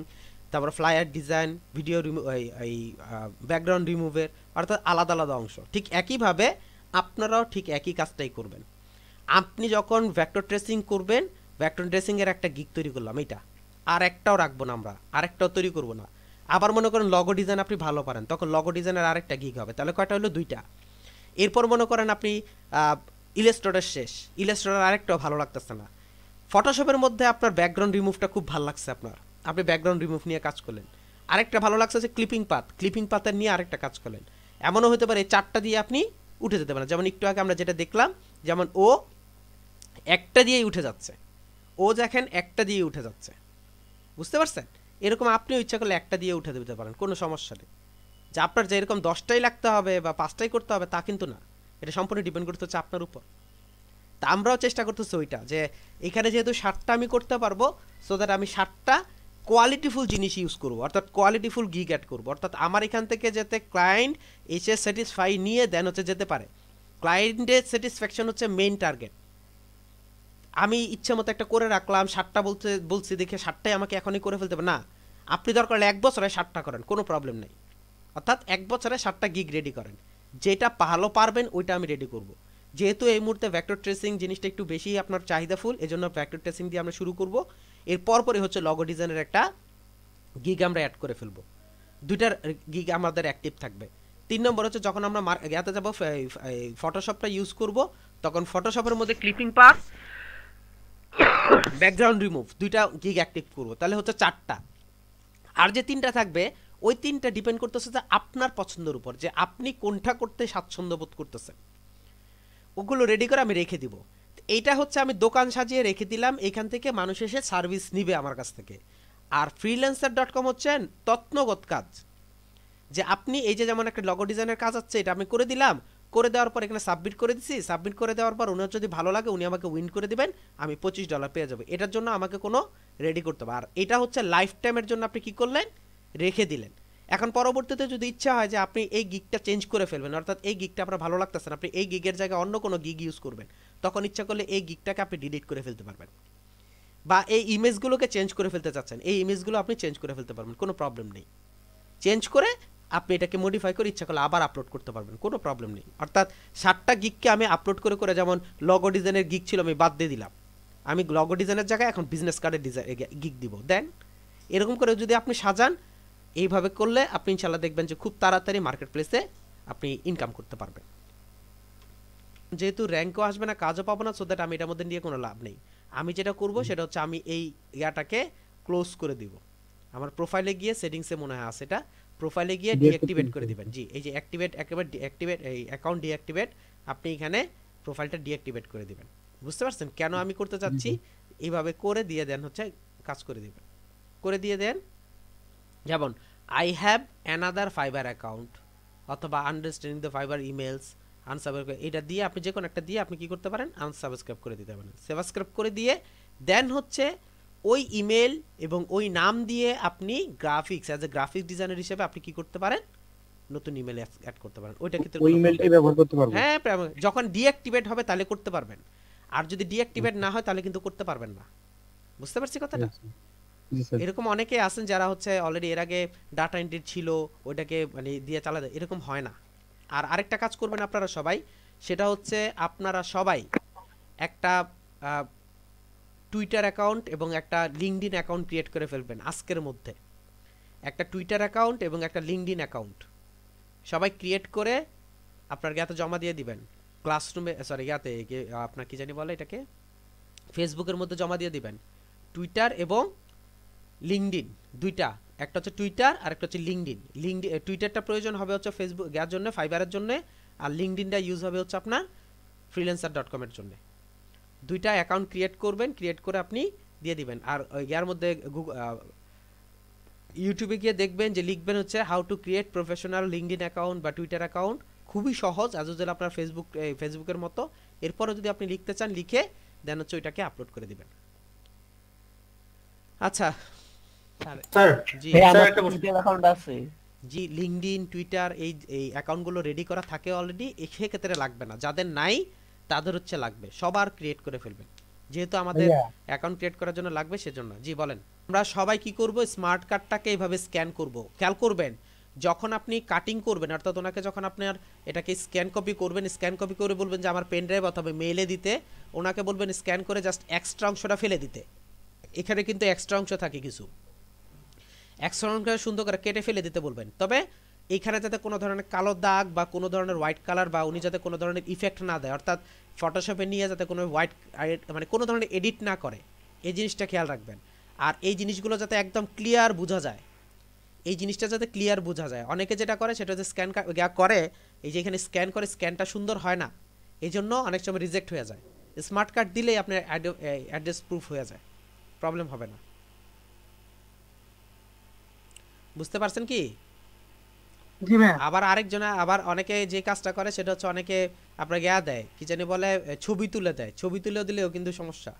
তারপর ফ্লায়ার ডিজাইন, ভিডিও এই ব্যাকগ্রাউন্ড রিমুভের, অর্থাৎ আলাদা আলাদা অংশ। ঠিক একইভাবে আপনারাও ঠিক একই কাজটাই করবেন। আপনি যখন ভেক্টর ট্রেসিং করবেন, ভেক্টর ট্রেসিংয়ের একটা গিগ তৈরি করলাম, এটা আর একটাও রাখবো না আমরা, আরেকটাও তৈরি করবো না। আবার মনে করেন লগো ডিজাইন আপনি ভালো পারেন, তখন লগো ডিজাইনের আরেকটা গিগ হবে, তাহলে কয়টা হলো? দুইটা। এরপর মনে করেন আপনি ইলাস্ট্রেটর শেষ, ইলাস্ট্রেটর আরেকটাও ভালো লাগতেছে না, ফটোশপের মধ্যে আপনার ব্যাকগ্রাউন্ড রিমুভটা খুব ভালো লাগছে আপনার, আপনি ব্যাকগ্রাউন্ড রিমুভ নিয়ে কাজ করলেন। আরেকটা ভালো লাগছে যে ক্লিপিং পাতের নিয়ে আরেকটা কাজ করলেন। এমনও হতে পারে এই চারটা দিয়ে আপনি উঠে যেতে পারেন। যেমন একটু আগে আমরা যেটা দেখলাম, যেমন ও একটা দিয়েই উঠে যাচ্ছে, ও দেখেন একটা দিয়ে উঠে যাচ্ছে, বুঝতে পারছেন? এরকম আপনিও ইচ্ছা করলে একটা দিয়ে উঠে দিতে পারেন, কোনো সমস্যা নেই। যে আপনার যে এরকম 10টাই লাগতে হবে বা 5টাই করতে হবে তা কিন্তু না, এটা সম্পূর্ণ ডিপেন্ড করতে হচ্ছে আপনার উপর। তা আমরাও চেষ্টা করতেছি ওইটা, যে এখানে যেহেতু 7টা আমি করতে পারবো, সো দ্যাট আমি 7টা কোয়ালিটিফুল জিনিস ইউজ করবো, অর্থাৎ কোয়ালিটিফুল গিগ অ্যাড করবো, অর্থাৎ আমার এখান থেকে যাতে ক্লায়েন্ট এসে স্যাটিসফাই নিয়ে দেন হচ্ছে যেতে পারে। ক্লায়েন্টের স্যাটিসফ্যাকশন হচ্ছে মেইন টার্গেট। আমি ইচ্ছে মতো একটা করে রাখলাম, 7টা বলছি দেখে 7টাই আমাকে এখনই করে ফেলতে হবে না, আপনি দরকার হলে 1 বছরে 7টা করেন, কোনো প্রবলেম নেই। অর্থাৎ 1 বছরে 7টা গিগ রেডি করেন, যেটা ভালো পারবেন ওইটা আমি রেডি করব। যেহেতু এই মুহূর্তে ভেক্টর ট্রেসিং জিনিসটা একটু বেশি আপনার চাহিদাফুল, এজন্য ভেক্টর ট্রেসিং দিয়ে আমরা শুরু করব। এর পরপরই হচ্ছে লগো ডিজাইনের একটা গিগ আমরা অ্যাড করে ফেলবো, দুইটার গিগ আমাদের অ্যাক্টিভ থাকবে। 3 নম্বর হচ্ছে যখন আমরা ইয়াতে যাবো ফটোশপটা ইউজ করব, তখন ফটোশপের মধ্যে ক্লিপিং পাথ, ব্যাকগ্রাউন্ড রিমুভ, দুইটা গিগ অ্যাক্টিভ করবো, তাহলে হচ্ছে 4টা। আর যে 3টা থাকবে, ওই 3টা ডিপেন্ড করতেছে যে আপনার পছন্দের উপর, যে আপনি কোনটা করতে স্বাচ্ছন্দ্য বোধ করতেছেন, ওগুলো রেডি করে আমি রেখে দিব। এইটা হচ্ছে আমি দোকান সাজিয়ে রেখে দিলাম, এখান থেকে মানুষ এসে সার্ভিস নিবে আমার কাছ থেকে। আর freelancer.com হচ্ছে তত্ত্বগত কাজ, যে আপনি এই যে যেমন একটা লগো ডিজাইনের কাজ আছে, এটা আমি করে দিলাম, করে দেওয়ার পর এখানে সাবমিট করে দিছি, সাবমিট করে দেওয়ার পর উনি যদি ভালো লাগে উনি আমাকে উইন করে দিবেন, আমি $25 পেয়ে যাবো। এটার জন্য আমাকে কোনো রেডি করতে হবে। আর এটা হচ্ছে লাইফ টাইমের জন্য আপনি কি করলেন, রেখে দিলেন। এখন পরবর্তীতে যদি ইচ্ছা হয় যে আপনি এই গিগটা চেঞ্জ করে ফেলবেন, অর্থাৎ এই গিগটা আপনার ভালো লাগতেছে না, আপনি এই গিগের জায়গায় অন্য কোনো গিগ ইউজ করবেন, তখন ইচ্ছা করলে এই গিগটাকে আপনি ডিলিট করে ফেলতে পারবেন। বা এই ইমেজগুলোকে চেঞ্জ করে ফেলতে চাচ্ছেন, এই ইমেজগুলো আপনি চেঞ্জ করে ফেলতে পারবেন, কোনো প্রবলেম নেই। চেঞ্জ করে আপনি এটাকে মডিফাই করে ইচ্ছা করলে আবার আপলোড করতে পারবেন, কোনো প্রবলেম নেই। অর্থাৎ 7টা গিগকে আমি আপলোড করে করে, যেমন লগো ডিজাইনের গিগ ছিল আমি বাদ দিয়ে দিলাম, আমি লগো ডিজাইনের জায়গায় এখন বিজনেস কার্ডের ডিজাইন গিগ দিব, দেন এরকম করে যদি আপনি সাজান, এইভাবে করলে আপনি ইনশাল্লাহ দেখবেন যে খুব তাড়াতাড়ি মার্কেট প্লেসে আপনি ইনকাম করতে পারবেন। যেহেতু র্যাঙ্কও আসবে না, কাজও পাবো না, সো দ্যাট আমি এটার মধ্যে নিয়ে কোনো লাভ নেই। আমি যেটা করব সেটা হচ্ছে আমি এই ইয়াটাকে ক্লোজ করে দিব। আমার প্রোফাইলে গিয়ে সেটিংসে মনে হয় আছে, এটা প্রোফাইলে গিয়ে ডিঅ্যাক্টিভেট করে দিবেন। জি, এই যে অ্যাক্টিভেট, একেবারে ডিঅ্যাক্টিভেট, এই অ্যাকাউন্ট ডিঅ্যাক্টিভেট, আপনি এখানে প্রোফাইলটা ডিঅ্যাক্টিভেট করে দিবেন। বুঝতে পারছেন কেন আমি করতে চাচ্ছি? এইভাবে করে দিয়ে দেন হচ্ছে কাজ করে দিবেন, করে দিয়ে দেন। যেমন I have another fibre account, অথবা understanding the fibre emails unsubscribe, এটা দিয়ে আপনি যে কোনো একটা দিয়ে আপনি কি করতে পারেন, আনসাবস্ক্রাইব করে দিতে পারেন। সাবস্ক্রাইব করে দিয়ে দেন হচ্ছে ওই ইমেল এবং ওই নাম দিয়ে আপনি graphics, as a graphic designer হিসেবে আপনি কি করতে পারেন, নতুন ইমেল অ্যাড করতে পারেন। ওইটা ক্ষেত্রে ওই ইমেলটাই ব্যবহার করতে পারবো। হ্যাঁ, যখন ডিঅ্যাক্টিভেট হবে তাহলে করতে পারবেন, আর যদি ডিঅ্যাক্টিভেট না হয় তাহলে কিন্তু করতে পারবেন না। বুঝতে পারছি কথাটা? এরকম অনেকে আছেন যারা হচ্ছে অলরেডি এর আগে ডাটা এন্ট্রি ছিল, ওইটাকে মানে দিয়ে চালা দেয়, এরকম হয় না। আর আরেকটা কাজ করবেন আপনারা সবাই, সেটা হচ্ছে আপনারা সবাই একটা টুইটার অ্যাকাউন্ট এবং একটা লিঙ্কডইন অ্যাকাউন্ট ক্রিয়েট করে ফেলবেন আজকের মধ্যে। একটা টুইটার অ্যাকাউন্ট এবং একটা লিঙ্কডইন অ্যাকাউন্ট সবাই ক্রিয়েট করে আপনার ইয়াতে জমা দিয়ে দিবেন, ক্লাসরুমে, সরি ইয়াতে আপনার কি জানি বলে এটাকে, ফেসবুকের মধ্যে জমা দিয়ে দিবেন। টুইটার এবং লিঙ্কডইন দুইটা, একটা হচ্ছে টুইটার আর একটা হচ্ছে লিঙ্কডইন। টুইটারটা প্রয়োজন হবে হচ্ছে ফেসবুক ইয়ার জন্য, ফাইবারের জন্য, আর লিঙ্কডইনটা ইউজ হবে হচ্ছে আপনার freelancer.com এর জন্য। দুইটা অ্যাকাউন্ট ক্রিয়েট করবেন, ক্রিয়েট করে আপনি দিয়ে দিবেন। আর ইয়ার মধ্যে ইউটিউবে গিয়ে দেখবেন যে লিখবেন হচ্ছে how to create professional LinkedIn account বা টুইটার অ্যাকাউন্ট। খুবই সহজ, আজ যদি আপনার ফেসবুকের মতো। এরপরে যদি আপনি লিখতে চান লিখে দেন হচ্ছে ওইটাকে আপলোড করে দিবেন। আচ্ছা স্যার জি স্যার একটা টুইটার অ্যাকাউন্ট আছে। জি লিঙ্কডইন টুইটার এই এই অ্যাকাউন্টগুলো রেডি করা থাকে অলরেডি, সেক্ষেত্রে লাগবে না। যাদের নাই তাদের হচ্ছে লাগবে, সবার ক্রিয়েট করে ফেলবেন, যেহেতু আমাদের অ্যাকাউন্ট ক্রিয়েট করার জন্য লাগবে সেজন্য। জি বলেন। আমরা সবাই কি করব, স্মার্ট কার্ডটাকে এইভাবে স্ক্যান করব। খেয়াল করবেন যখন আপনি কাটিং করবেন, অর্থাৎ ওনাকে যখন আপনার এটাকে স্ক্যান কপি করবেন, স্ক্যান কপি করে বলবেন যে আমার পেন ড্রাইভ অথবা মেইলে দিতে, ওনাকে বলবেন স্ক্যান করে জাস্ট এক্সট্রা অংশটা ফেলে দিতে। এখানে কিন্তু এক্সট্রা অংশ থাকে কিছু, এক্সট্রা অংশ সুন্দর করে কেটে ফেলে দিতে বলবেন। তবে এইখানে যাতে কোনো ধরনের কালো দাগ বা কোনো ধরনের হোয়াইট কালার বা উনি যাতে কোনো ধরনের ইফেক্ট না দেয়, অর্থাৎ ফটোশপে নিয়ে যাতে কোনো হোয়াইট মানে কোনো ধরনের এডিট না করে, এই জিনিসটা খেয়াল রাখবেন। আর এই জিনিসগুলো যাতে একদম ক্লিয়ার বোঝা যায়, এই জিনিসটা যাতে ক্লিয়ার বোঝা যায়। অনেকে যেটা করে সেটা হচ্ছে স্ক্যান করে, এই যে এখানে স্ক্যান করে স্ক্যানটা সুন্দর হয় না, এই জন্য অনেক সময় রিজেক্ট হয়ে যায়। স্মার্ট কার্ড দিলেই আপনার অ্যাড্রেস প্রুফ হয়ে যায়, প্রবলেম হবে না। বুঝতে পারছেন কি? জি ম্যাম। আবার আরেকজনে আবার অনেকে যে কাজটা করে সেটা হচ্ছে অনেকে আপনাকে দেয় কি জানি বলে, ছবি তুলে দেয়, ছবি তুলে দিলেও কিন্তু সমস্যা।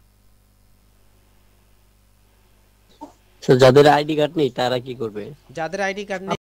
যাদের আইডি কার্ড নেই তারা কি করবে? যাদের আইডি কার্ড